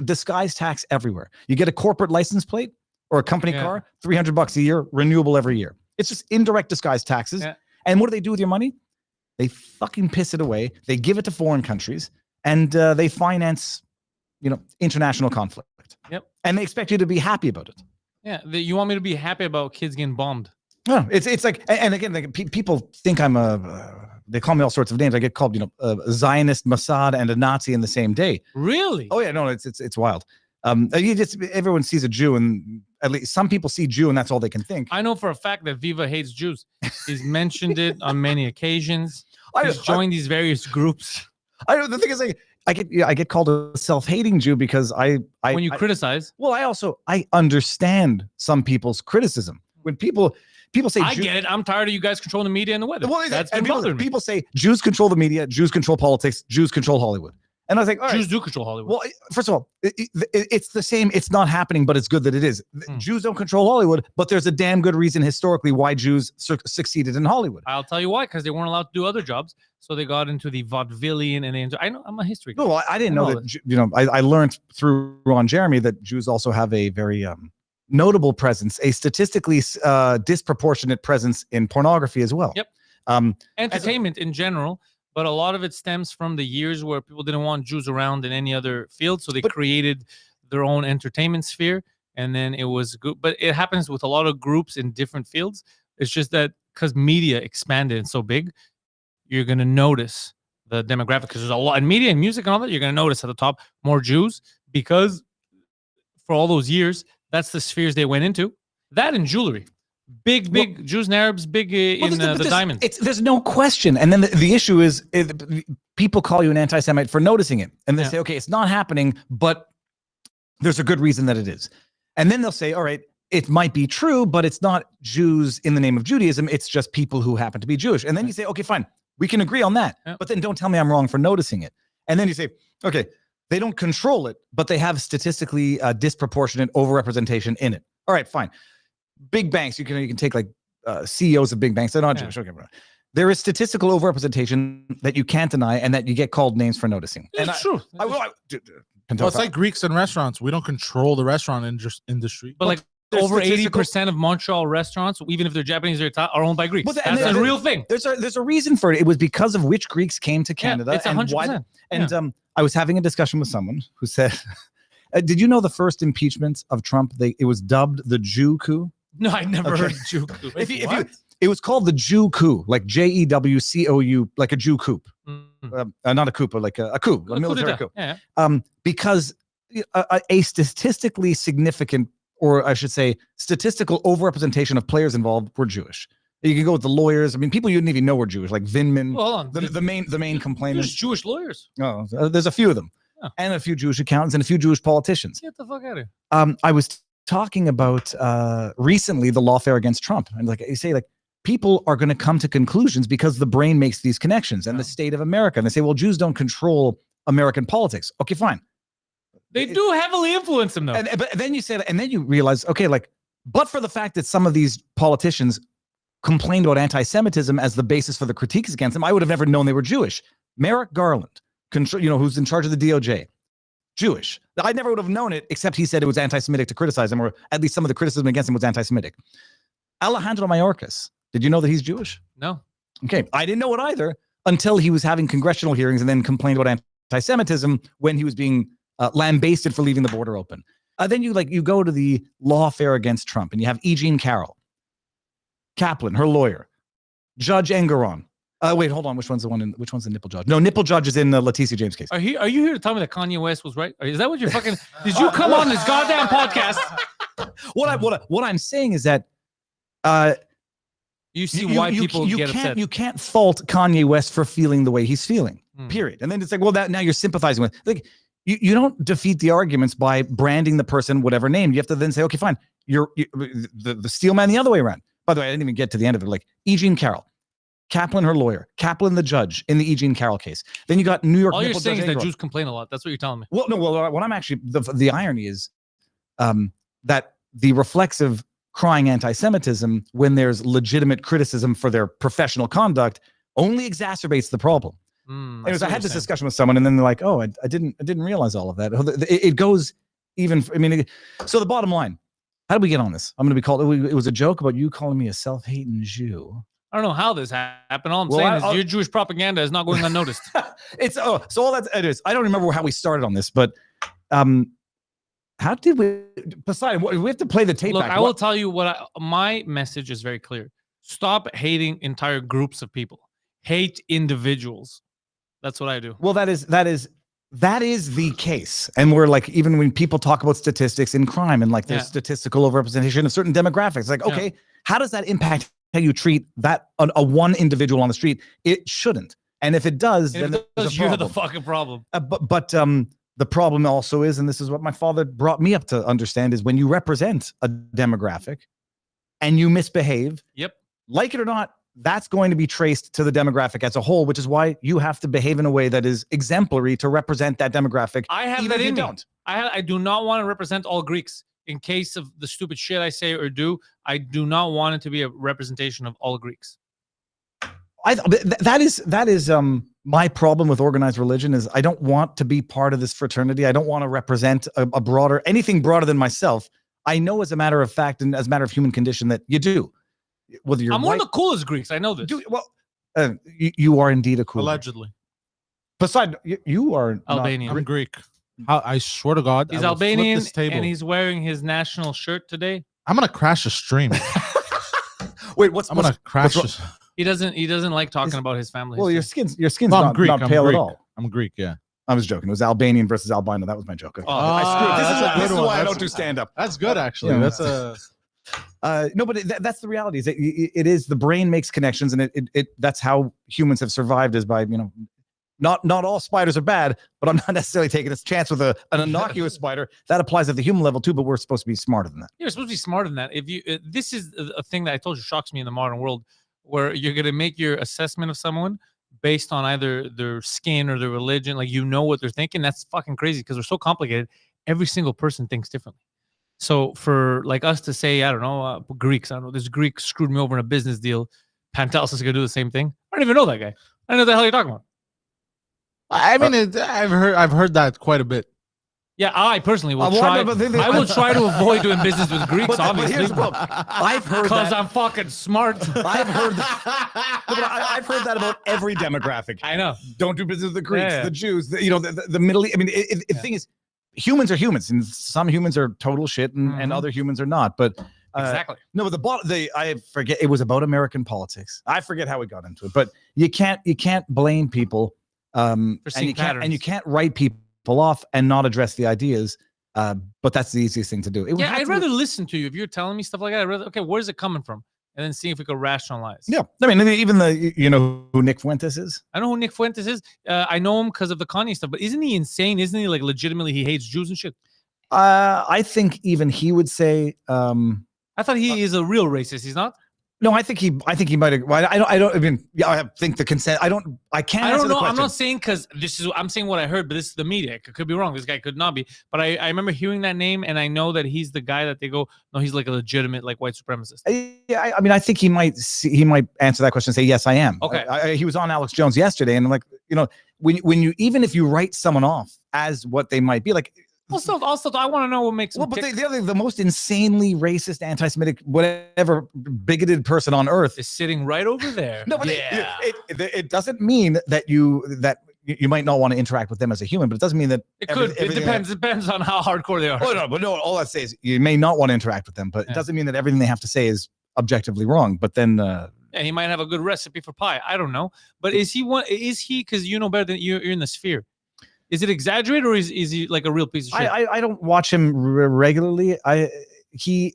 disguise tax everywhere. You get a corporate license plate or a company car, $300 a year, renewable every year. It's just indirect disguise taxes. Yeah. And what do they do with your money? They fucking piss it away. They give it to foreign countries, and they finance, international conflict. Yep. And they expect you to be happy about it. Yeah. You want me to be happy about kids getting bombed? No, it's like, and again, people think I'm they call me all sorts of names. I get called, a Zionist, Mossad, and a Nazi in the same day. Really? Oh yeah, no, it's wild. Everyone sees a Jew, and at least some people see Jew, and that's all they can think. I know for a fact that Viva hates Jews. He's mentioned it on many occasions. He's joined these various groups. I know the thing is, I get called a self-hating Jew because I when you criticize. Well, I understand some people's criticism when people say I get it. I'm tired of you guys controlling the media and the weather. Well, that's been bothering me. People say Jews control the media, Jews control politics, Jews control Hollywood. And I was like, all right. Jews do control Hollywood. Well, first of all, it's the same. It's not happening, but it's good that it is. Jews don't control Hollywood, but there's a damn good reason historically why Jews succeeded in Hollywood. I'll tell you why, because they weren't allowed to do other jobs. So they got into the vaudevillian and I know I'm a history guy. No, well, I didn't know that. I learned through Ron Jeremy that Jews also have a very notable presence, a statistically disproportionate presence in pornography as well. Yep. Entertainment in general. But a lot of it stems from the years where people didn't want Jews around in any other field. So they created their own entertainment sphere. And then it was good. But it happens with a lot of groups in different fields. It's just that because media expanded and so big, you're going to notice the demographic. Because there's a lot in media and music and all that. You're going to notice at the top more Jews. Because for all those years, that's the spheres they went into. That and jewelry. Big Jews and Arabs, big in the diamonds. There's no question. And then the issue is people call you an anti-Semite for noticing it. And they say, okay, it's not happening, but there's a good reason that it is. And then they'll say, all right, it might be true, but it's not Jews in the name of Judaism. It's just people who happen to be Jewish. And then you say, okay, fine, we can agree on that. Yeah. But then don't tell me I'm wrong for noticing it. And then you say, okay, They don't control it, but they have statistically disproportionate overrepresentation in it. All right, fine. Big banks, you can take like CEOs of big banks. They're not Jewish. Okay, there is statistical overrepresentation that you can't deny, and that you get called names for noticing. It's true. Well, it's like Greeks in restaurants. We don't control the restaurant industry. But like over 80% of Montreal restaurants, even if they're Japanese or Italian, are owned by Greeks. That's a real thing. There's a reason for it. It was because of which Greeks came to Canada. It's 100%. And I was having a discussion with someone who said, "Did you know the first impeachment of Trump? It was dubbed the Jew coup." No, I never heard of Jew coup. It was called the Jew coup, like JEWCOU, like a Jew coup, not a coup, but like a coup, a military coup. Yeah. Because a statistically significant, or I should say, statistical overrepresentation of players involved were Jewish. You can go with the lawyers. I mean, people you didn't even know were Jewish, like Vindman. Well, hold on. The main complainants. There's Jewish lawyers. Oh, there's a few of them, and a few Jewish accountants, and a few Jewish politicians. Get the fuck out of here. I was talking about recently the lawfare against Trump, and like you say, like people are going to come to conclusions because the brain makes these connections, and the state of America, and they say, well, Jews don't control American politics. Okay, fine. They do heavily influence them, though. But then you say that, and then you realize, okay, like, but for the fact that some of these politicians complained about anti-Semitism as the basis for the critiques against them, I would have never known they were Jewish. Merrick Garland, who's in charge of the DOJ, Jewish. I never would have known it, except he said it was anti-Semitic to criticize him, or at least some of the criticism against him was anti-Semitic. Alejandro Mayorkas, did you know that he's Jewish? No. Okay, I didn't know it either until he was having congressional hearings and then complained about anti-Semitism when he was being lambasted for leaving the border open. Then you go to the lawfare against Trump, and you have E. Jean Carroll, Kaplan, her lawyer, Judge Engeron. Wait, hold on. Which one's the nipple judge? No, nipple judge is in the Leticia James case. Are you here to tell me that Kanye West was right? Is that what you're fucking? Did you come on this goddamn podcast? What I'm saying is that you see why people get upset. You can't fault Kanye West for feeling the way he's feeling. Period. And then it's like, well, that now you're sympathizing with. Like, you don't defeat the arguments by branding the person whatever name. You have to then say, okay, fine. You're the steel man the other way around. By the way, I didn't even get to the end of it. Like E. Jean Carroll, Kaplan, her lawyer, Kaplan, the judge in the E. Jean Carroll case. Then you got New York. All you're saying is that Jews complain a lot. That's what you're telling me. Well, no. Well, what I'm actually the irony is that the reflexive crying anti-Semitism, when there's legitimate criticism for their professional conduct, only exacerbates the problem. Anyways, I had this discussion with someone, and then they're like, "Oh, I didn't realize all of that." It goes even. So the bottom line. How did we get on this? I'm going to be called. It was a joke about you calling me a self-hating Jew. I don't know how this happened. All I'm saying is your Jewish propaganda is not going unnoticed. So all that it is. I don't remember how we started on this, but how did we? Poseidon, we have to play the tape. Look, back. I will tell you my message is very clear. Stop hating entire groups of people. Hate individuals. That's what I do. Well, that is the case. And we're like, even when people talk about statistics in crime and like there's statistical overrepresentation of certain demographics, it's like, okay, how does that impact how you treat that a one individual on the street? It shouldn't. And if it does, then you're the fucking problem. But the problem also is, and this is what my father brought me up to understand, is when you represent a demographic and you misbehave, like it or not, that's going to be traced to the demographic as a whole, which is why you have to behave in a way that is exemplary to represent that demographic. I have that in me. I do not want to represent all Greeks. In case of the stupid shit I say or do, I do not want it to be a representation of all Greeks. That is my problem with organized religion is I don't want to be part of this fraternity. I don't want to represent anything broader than myself. I know as a matter of fact and as a matter of human condition that you do. Whether you're one of the coolest Greeks. I know this. You are indeed a cool. Allegedly. Besides, you are Albanian. I'm Greek. I swear to God, he's Albanian and he's wearing his national shirt today. I'm gonna crash the stream. Wait, I'm gonna crash this. He doesn't like talking about his family. Well, your skin's not Greek. Not pale Greek. at all. I'm Greek. Yeah. I was joking. It was Albanian versus albino. That was my joke. Okay. This is why I don't do stand up. That's good, actually. Yeah. That's a. No, but that's the reality. Is it is the brain makes connections, and it that's how humans have survived is by not all spiders are bad, but I'm not necessarily taking this chance with an innocuous spider. That applies at the human level too, but we're supposed to be smarter than that. You're supposed to be smarter than that. If you this is a thing that I told you shocks me in the modern world, where you're going to make your assessment of someone based on either their skin or their religion. Like, you know what they're thinking. That's fucking crazy because they're so complicated. Every single person thinks differently. So for like us to say, I don't know, Greeks, I don't know, this Greek screwed me over in a business deal. Pantelis is gonna do the same thing. I don't even know that guy. I don't know what the hell you're talking about. I mean, I've heard that quite a bit. Yeah, I personally will try. I will try to avoid doing business with Greeks, obviously. I've heard because that. I'm fucking smart. I've heard that. No, but I've heard that about every demographic. I know. Don't do business with the Greeks, Yeah. the Jews, the Middle East. I mean, the thing is, humans are humans, and some humans are total shit, and other humans are not. But Exactly. no, but I forget. It was about American politics. I forget how we got into it, but you can't blame people. And you can't write people off and not address the ideas. But that's the easiest thing to do. Yeah, I'd rather listen to you if you're telling me stuff like that. I'd rather, okay, where's it coming from? And then see if we could rationalize. Yeah, I mean, even you know who Nick Fuentes is? I know who Nick Fuentes is. I know him because of the Kanye stuff. But isn't he insane? Isn't he like legitimately he hates Jews and shit? I think even he would say. I thought he is a real racist. He's not. No, I think he might have. Well, I don't. I mean, yeah, I think the consent. I don't know. The I'm not saying because I'm saying what I heard, but this is the media. It could be wrong. This guy could not be. But I remember hearing that name, and I know that he's the guy that they go, no, he's like a legitimate like white supremacist. Yeah, I mean, I think he might answer that question and say, yes, I am. Okay. He was on Alex Jones yesterday, and I'm like, when you even if you write someone off as what they might be, like. Also, I want to know what makes. Well, but the most insanely racist, anti-Semitic, whatever bigoted person on earth is sitting right over there. No, but it doesn't mean that you might not want to interact with them as a human, but it doesn't mean that it could. It depends on how hardcore they are. Oh no, but no. All I say is you may not want to interact with them, but it doesn't mean that everything they have to say is objectively wrong. But then. And he might have a good recipe for pie. I don't know. But is he one? Is he? Because you know better than you're in the sphere. Is it exaggerated or is he like a real piece of shit? I don't watch him regularly. He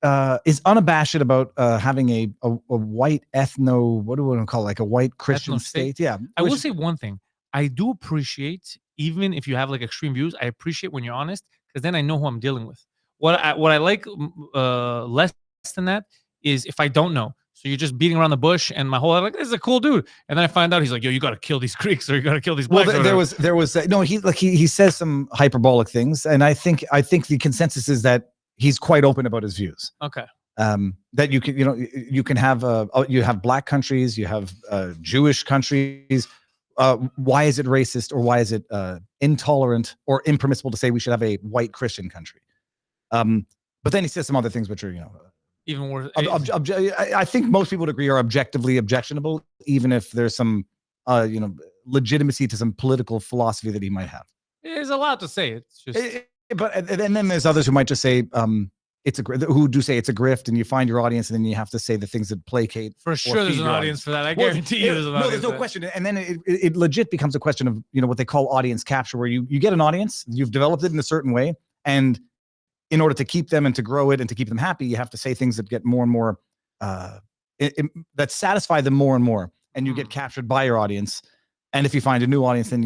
is unabashed about having a white what do we want to call it? Like a white Christian state? Yeah. I will say one thing. I do appreciate, even if you have like extreme views, I appreciate when you're honest because then I know who I'm dealing with. What I like less than that is if I don't know. So you're just beating around the bush, and my whole life, like, this is a cool dude. And then I find out he's like, yo, you got to kill these Greeks or you got to kill these blacks. Well, there was no, he says some hyperbolic things, and I think the consensus is that he's quite open about his views. Okay. That you can have you have black countries, you have Jewish countries. Why is it racist or why is it intolerant or impermissible to say we should have a white Christian country? But then he says some other things which are even worse. I think most people would agree are objectively objectionable, even if there's some, legitimacy to some political philosophy that he might have. There's a lot to say. It's just, and then there's others who might just say who do say it's a grift, and you find your audience, and then you have to say the things that placate. For sure, there's an audience for that. I guarantee you, there's an audience. No, there's no question. And then it legit becomes a question of what they call audience capture, where you get an audience, you've developed it in a certain way, and in order to keep them and to grow it and to keep them happy, you have to say things that get more and more, that satisfy them more and more, and you get captured by your audience. And if you find a new audience, then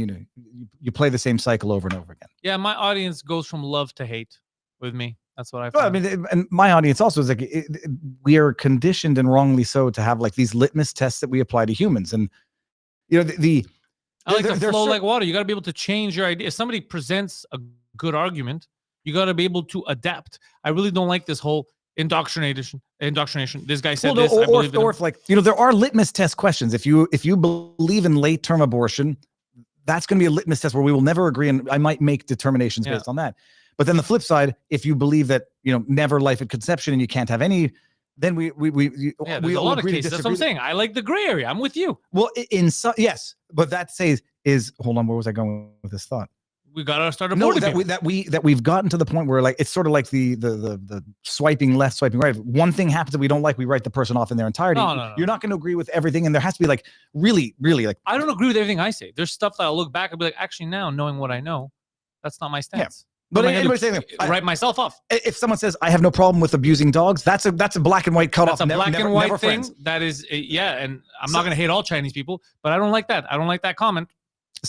you play the same cycle over and over again. Yeah, my audience goes from love to hate with me. That's what I find. Well, I mean, and my audience also is like, we are conditioned, and wrongly so, to have like these litmus tests that we apply to humans. And I like to flow like water. You got to be able to change your idea. If somebody presents a good argument, you got to be able to adapt. I really don't like this whole indoctrination. This guy said this. Or if like, there are litmus test questions. If you believe in late term abortion, that's going to be a litmus test where we will never agree, and I might make determinations based on that. But then the flip side, if you believe that never life at conception and you can't have any, then we there's a lot of cases. That's what I'm saying. I like the gray area. I'm with you. Well, in some, yes, but that says hold on. Where was I going with this thought? We gotta start a that we've gotten to the point where like it's sort of like the swiping left, swiping right. One thing happens that we don't like, we write the person off in their entirety. No. You're not going to agree with everything, and there has to be like really like. I don't agree with everything I say. There's stuff that I'll look back and be like, actually, now knowing what I know, that's not my stance. Yeah. But anyway, write myself off. If someone says I have no problem with abusing dogs, that's a black and white cutoff. That's a black and white thing. Friends. That is, and I'm not going to hate all Chinese people, but I don't like that. I don't like that comment.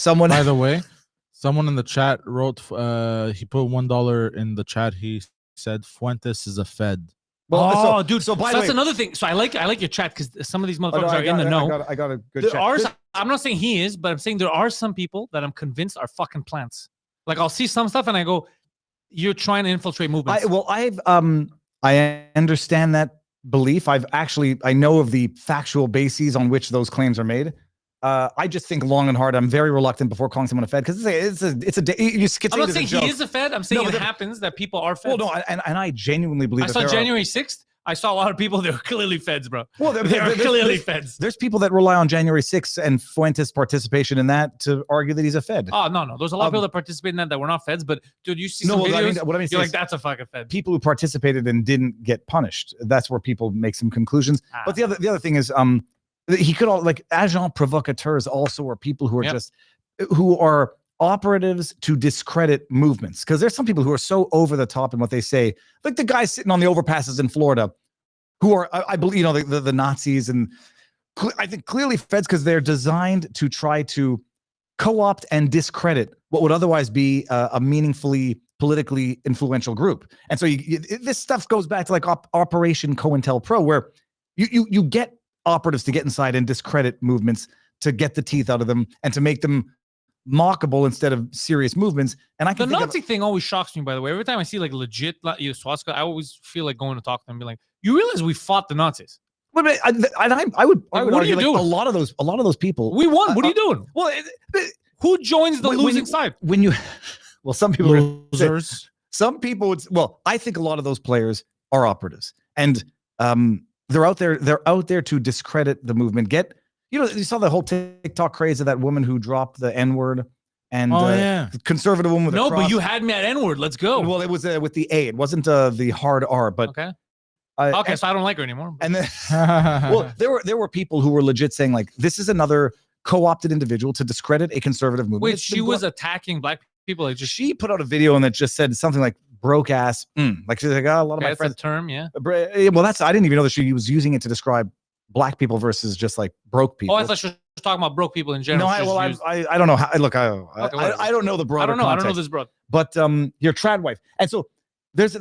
By the way, someone in the chat wrote, he put $1 in the chat. He said Fuentes is a Fed. Dude. So that's another thing. So I like your chat because some of these motherfuckers are in the know. I got a good chat. Ours, I'm not saying he is, but I'm saying there are some people that I'm convinced are fucking plants. Like I'll see some stuff and I go, "You're trying to infiltrate movements." I understand that belief. I know of the factual bases on which those claims are made. I just think long and hard. I'm very reluctant before calling someone a Fed because it's a you could I'm not say saying he is a Fed. I'm saying it happens that people are Feds. Well, no, and I genuinely believe. I saw January 6th. I saw a lot of people. They're clearly Feds, bro. Well, they're clearly Feds. There's people that rely on January 6th and Fuentes' participation in that to argue that he's a Fed. Oh no, there's a lot of people that participate in that were not Feds. But dude, you see some videos. What I mean you're like, that's a fucking Fed. People who participated and didn't get punished. That's where people make some conclusions. But the other thing is, he could all like agents provocateurs also are people who are who are operatives to discredit movements, because there's some people who are so over the top in what they say, like the guys sitting on the overpasses in Florida who are, I believe, the Nazis, and I think clearly Feds, because they're designed to try to co-opt and discredit what would otherwise be a meaningfully politically influential group. And so this stuff goes back to like Operation COINTELPRO, where you get operatives to get inside and discredit movements to get the teeth out of them and to make them mockable instead of serious movements. And the Nazi thing always shocks me, by the way. Every time I see like legit swastika, I always feel like going to talk to them and be like, you realize we fought the Nazis? But I would argue like a lot of those people. We won. What are you doing? Well, who joins the losing side? Some people losers. Some people would. Well, I think a lot of those players are operatives, and they're out there. They're out there to discredit the movement. You saw the whole TikTok craze of that woman who dropped the N-word, and the conservative woman with a cross. But you had me at N-word. Let's go. Well, it was with the A. It wasn't the hard R, but okay. So I don't like her anymore. And then, well, there were people who were legit saying like, this is another co-opted individual to discredit a conservative movement. Wait, she was attacking black people. Like, she put out a video and that just said something like broke ass. Like she's like, a lot of my friends. That's a term, yeah. Well, I didn't even know that she was using it to describe black people versus just like broke people. Oh, I thought she was talking about broke people in general. No, I don't know how. Look, I don't know the broader. I don't know this broad. But your trad wife, and so there's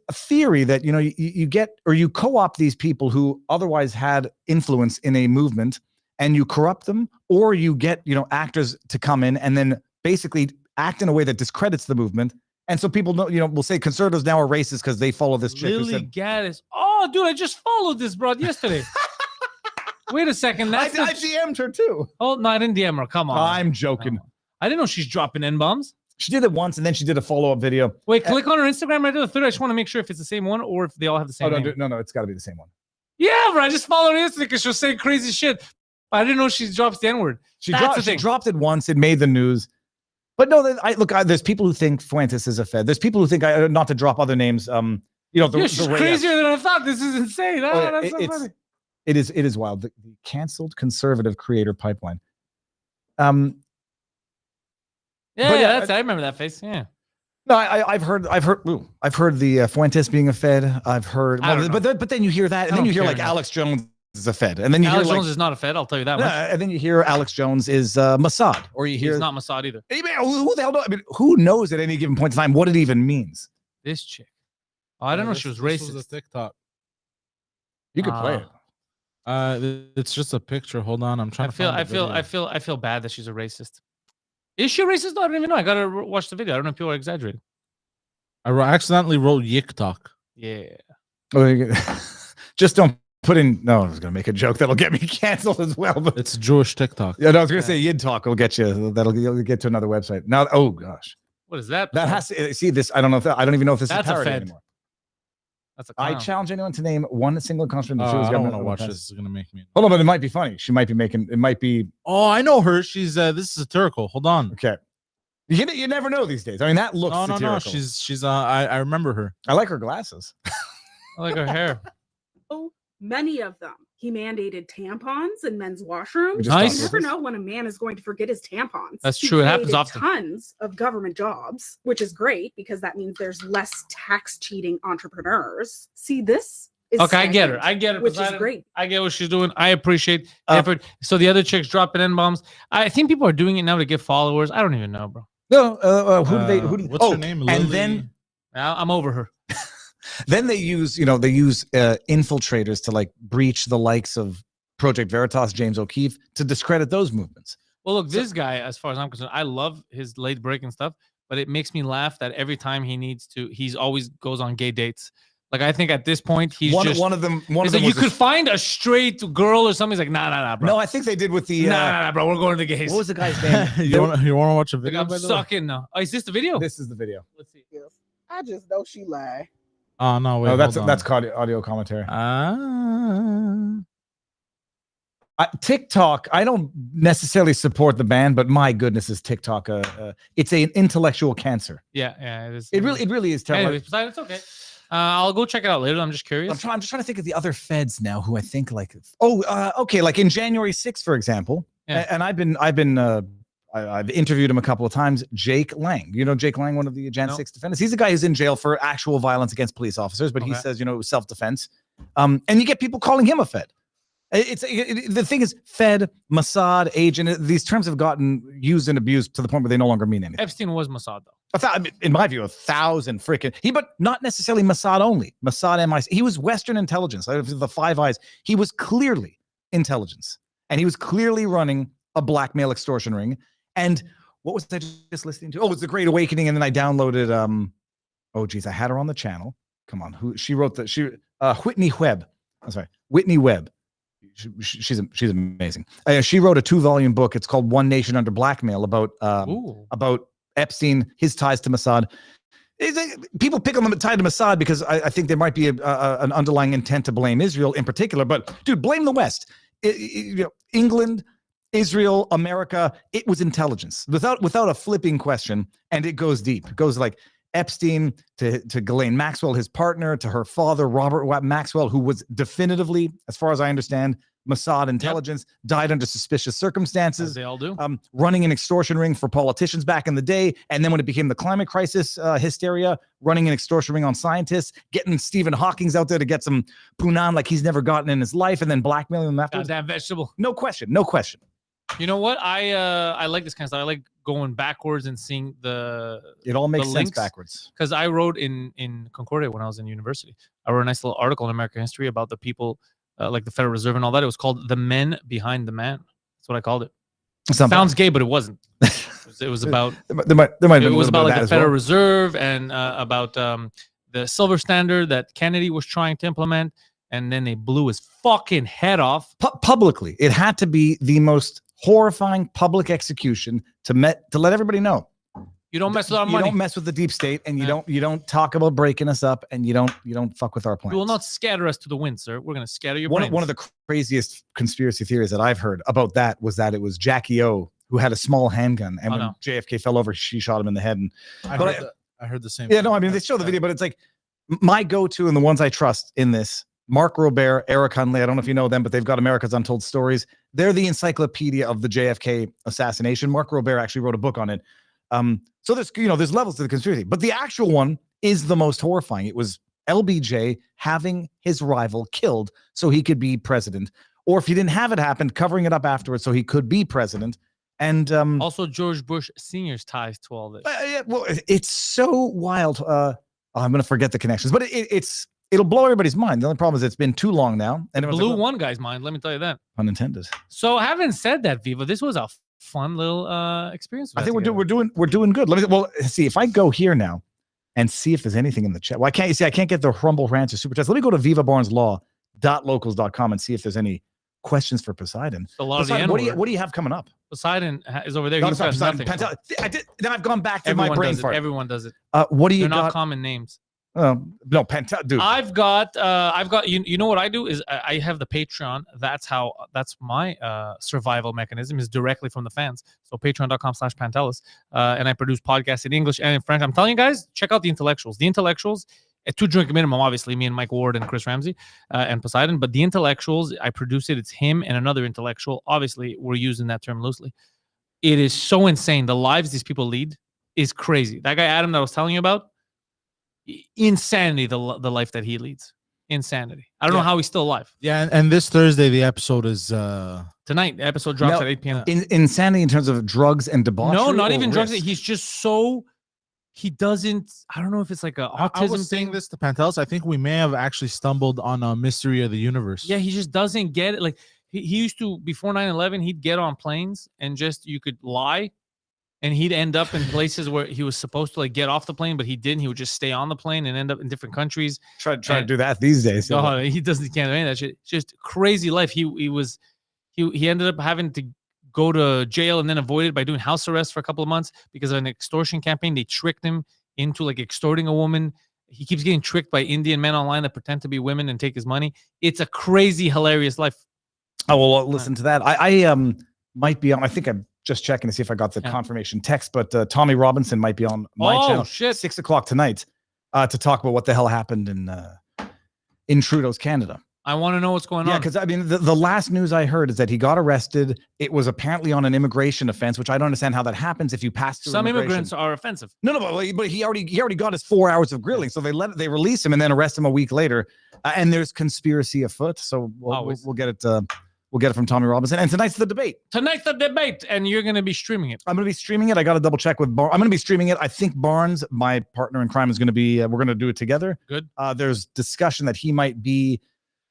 a theory that you get or you co-opt these people who otherwise had influence in a movement, and you corrupt them, or you get actors to come in and then basically act in a way that discredits the movement. And so people will say conservatives now are racist because they follow this chick. Lily Gaddis. Oh, dude, I just followed this broad yesterday. Wait a second. I DM'd her too. Oh, no, I didn't DM her. Come on. I'm joking. I didn't know she's dropping N-bombs. She did it once, and then she did a follow-up video. Wait, click on her Instagram. I did a third. I just want to make sure if it's the same one or if they all have the same name. No, it's got to be the same one. Yeah, bro. I just followed her yesterday because she was saying crazy shit. I didn't know she drops the N-word. She dropped it once. It made the news. But no, there's people who think Fuentes is a Fed. There's people who think, not to drop other names, she's crazier than I thought. This is insane. That's so funny. It is wild. The canceled conservative creator pipeline. I remember that face. Yeah. No, I've heard the Fuentes being a Fed. I've heard, but then you hear that, and then you hear like Alex Jones is a Fed, and then you Alex hear Jones is not a Fed. I'll tell you that much. And then you hear Alex Jones is Mossad, or you hear he's not Mossad either. Who the hell knows? I mean, who knows at any given point in time what it even means? This chick. Oh, I don't know. She was racist. This was a TikTok. You could play it. It's just a picture. Hold on, I'm trying. I feel bad that she's a racist. Is she racist? No, I don't even know. I gotta watch the video. I don't know if people are exaggerating. I accidentally wrote Yiktok. Yeah. Just don't put in. No, I was gonna make a joke that'll get me canceled as well. But it's Jewish TikTok. Yeah, no, I was gonna say Yid Talk will get you. You'll get to another website. Now, oh gosh, what is that? That has to see this. I don't know if I don't even know if this that's is parody a Fed anymore. That's a clown. I challenge anyone to name one single constant. I don't want to watch this. This is gonna make me. Hold on, but it might be funny. She might be making. It might be. Oh, I know her. She's this is satirical. Hold on. Okay. You never know these days. I mean, that looks satirical. No. She's I remember her. I like her glasses. I like her hair. Oh, many of them. He mandated tampons in men's washrooms. Nice. You never know when a man is going to forget his tampons. That's true. It happens often. Tons of government jobs, which is great because that means there's less tax cheating entrepreneurs. See, this is okay. I get her. Which is great. I get what she's doing. I appreciate effort. So the other chicks dropping N-bombs. I think people are doing it now to get followers. I don't even know, bro. No, who do they? What's her name? Lily? And then I'm over her. Then they use infiltrators to like breach the likes of Project Veritas, James O'Keefe, to discredit those movements. Well, look, this guy, as far as I'm concerned, I love his late breaking stuff, but it makes me laugh that every time he needs to, he's always goes on gay dates. Like, I think at this point, he's One just, of them. he's like, you could find a straight girl or something. He's like, nah, bro. No, I think they did with the. Nah, bro. We're going to gays. What was the guy's name? You want to watch a Like, video? I'm by the way? sucking now. Oh, is this the video? This is the video. Let's see. Yes. I just know she lied. Oh no, wait. Oh, that's hold on. audio commentary. Ah. TikTok, I don't necessarily support the ban, but my goodness, is TikTok it's an intellectual cancer. Yeah, it is. It really is terrible. Anyways, Poseidon, it's okay. I'll go check it out later. I'm just curious. I'm just trying to think of the other feds now who I think like. Okay, like in January 6th, for example. Yeah. And I've interviewed him a couple of times. Jake Lang, you know Jake Lang, one of the Jan 6 defendants. He's a guy who's in jail for actual violence against police officers, but he says, it was self-defense. And you get people calling him a fed. The thing is, Fed, Mossad, agent, these terms have gotten used and abused to the point where they no longer mean anything. Epstein was Mossad, though. In my view, 1,000 freaking but not necessarily Mossad only. Mossad, MI6. He was Western intelligence. The Five Eyes. He was clearly intelligence, and he was clearly running a blackmail extortion ring. And what was I just listening to? Oh, it's The Great Awakening, and then I downloaded. Oh, geez, I had her on the channel. Come on, who she wrote Whitney Webb. I'm sorry, Whitney Webb. She's amazing. She wrote a 2-volume book. It's called One Nation Under Blackmail about Epstein, his ties to Mossad. People pick on them tied to Mossad because I think there might be an underlying intent to blame Israel in particular. But dude, blame the West. England, Israel, America. It was intelligence without a flipping question, and it goes deep. It goes like Epstein to Ghislaine Maxwell, his partner, to her father, Robert Maxwell, who was definitively, as far as I understand, Mossad intelligence, died under suspicious circumstances. As they all do. Running an extortion ring for politicians back in the day. And then when it became the climate crisis hysteria, running an extortion ring on scientists, getting Stephen Hawking's out there to get some punan like he's never gotten in his life, and then blackmailing them afterwards. Goddamn vegetable. No question. You know what? I like this kind of stuff. I like going backwards and seeing it all makes the sense links. Backwards. Because I wrote in Concordia when I was in university. I wrote a nice little article in American history about the people like the Federal Reserve and all that. It was called "The Men Behind the Man." That's what I called it. Sounds gay, but it wasn't. It was about there might it was about like the Federal Reserve and about the silver standard that Kennedy was trying to implement, and then they blew his fucking head off publicly. It had to be the most horrifying public execution to let everybody know. You don't mess with our money. You don't mess with the deep state, and you don't talk about breaking us up, and you don't fuck with our plans. You will not scatter us to the wind, sir. We're going to scatter your brains. One of the craziest conspiracy theories that I've heard about that was that it was Jackie O who had a small handgun, and when JFK fell over, she shot him in the head. And I heard the same. Yeah, no, I mean they show the video, but it's like my go-to and the ones I trust in this. Mark Robert, Eric Hunley, I don't know if you know them, but they've got America's Untold Stories. They're the encyclopedia of the JFK assassination. Mark Robert actually wrote a book on it. So there's levels to the conspiracy, but the actual one is the most horrifying. It was LBJ having his rival killed so he could be president, or if he didn't have it happen, covering it up afterwards so he could be president. And also George Bush Sr.'s ties to all this. Well, it's so wild. I'm going to forget the connections, but it'll blow everybody's mind. The only problem is it's been too long now, and it blew one guy's mind. Let me tell you that. Unintended. So, having said that, Viva, this was a fun little experience. I think we're doing good. Let's see if I go here now and see if there's anything in the chat. Well, I can't get the Rumble rants or super chats. Let me go to vivabarneslaw.locals.com and see if there's any questions for Poseidon. A lot Poseidon, of the what do you have coming up? Poseidon is over there. No, Poseidon. Then I've gone back to my brain fart. Everyone does it. What do you They're got? not common names. No, dude. I've got you know what I do is I have the Patreon. That's my survival mechanism is directly from the fans. So patreon.com/Pantelis. And I produce podcasts in English and in French. I'm telling you guys, check out the Intellectuals. The Intellectuals, a 2-drink minimum, obviously, me and Mike Ward and Chris Ramsey and Poseidon. But the Intellectuals, I produce it. It's him and another intellectual. Obviously, we're using that term loosely. It is so insane. The lives these people lead is crazy. That guy Adam that I was telling you about, insanity, the life that he leads. Insanity. I don't know how he's still alive. Yeah, and this Thursday the episode is tonight. The episode drops at 8 p.m. Insanity in terms of drugs and debauchery. No, not even drugs. He's just so he doesn't. I don't know if it's like a autism I was saying this to Pantelis. I think we may have actually stumbled on a mystery of the universe. Yeah, he just doesn't get it. Like he used to, before 9/11, he'd get on planes and just, you could lie, and he'd end up in places where he was supposed to like get off the plane, but he didn't. He would just stay on the plane and end up in different countries. Try to do that these days. No, he doesn't. He can't do any of that shit. Just crazy life. He ended up having to go to jail and then avoid it by doing house arrest for a couple of months because of an extortion campaign. They tricked him into like extorting a woman. He keeps getting tricked by Indian men online that pretend to be women and take his money. It's a crazy, hilarious life. Oh, well, listen to that. I might be on. I think I'm just checking to see if I got the confirmation text, but Tommy Robinson might be on my channel. Shit. 6 o'clock tonight to talk about what the hell happened in Trudeau's Canada. I want to know what's going on. Yeah, because I mean, the last news I heard is that he got arrested. It was apparently on an immigration offense, which I don't understand how that happens if you pass through. Some immigrants are offensive. No, but he already got his 4 hours of grilling, so they release him and then arrest him a week later. And there's conspiracy afoot, so we'll get it. We'll get it from Tommy Robinson. And tonight's the debate. And you're going to be streaming it. I'm going to be streaming it. I got to double check with Barnes. I'm going to be streaming it. I think Barnes, my partner in crime, is going to be. We're going to do it together. Good. There's discussion that he might be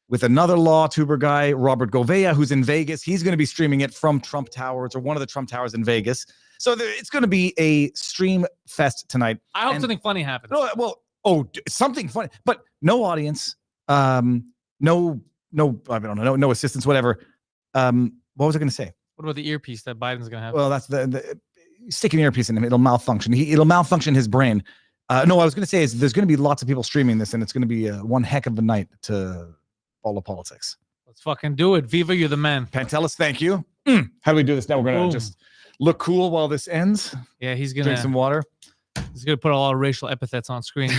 with another law tuber guy, Robert Gouveia, who's in Vegas. He's going to be streaming it from Trump Towers or one of the Trump Towers in Vegas. So it's going to be a stream fest tonight. I hope something funny happens. Something funny, but no audience, no, I don't know, no assistance, whatever. What was I going to say? What about the earpiece that Biden's going to have? Well, that's the stick an earpiece in him. It'll malfunction. It'll malfunction his brain. No, what I was going to say is there's going to be lots of people streaming this, and it's going to be one heck of a night to follow politics. Let's fucking do it. Viva, you're the man. Pantelis, thank you. How do we do this now? We're going to just look cool while this ends. Yeah, he's going to drink some water. He's going to put a lot of racial epithets on screen.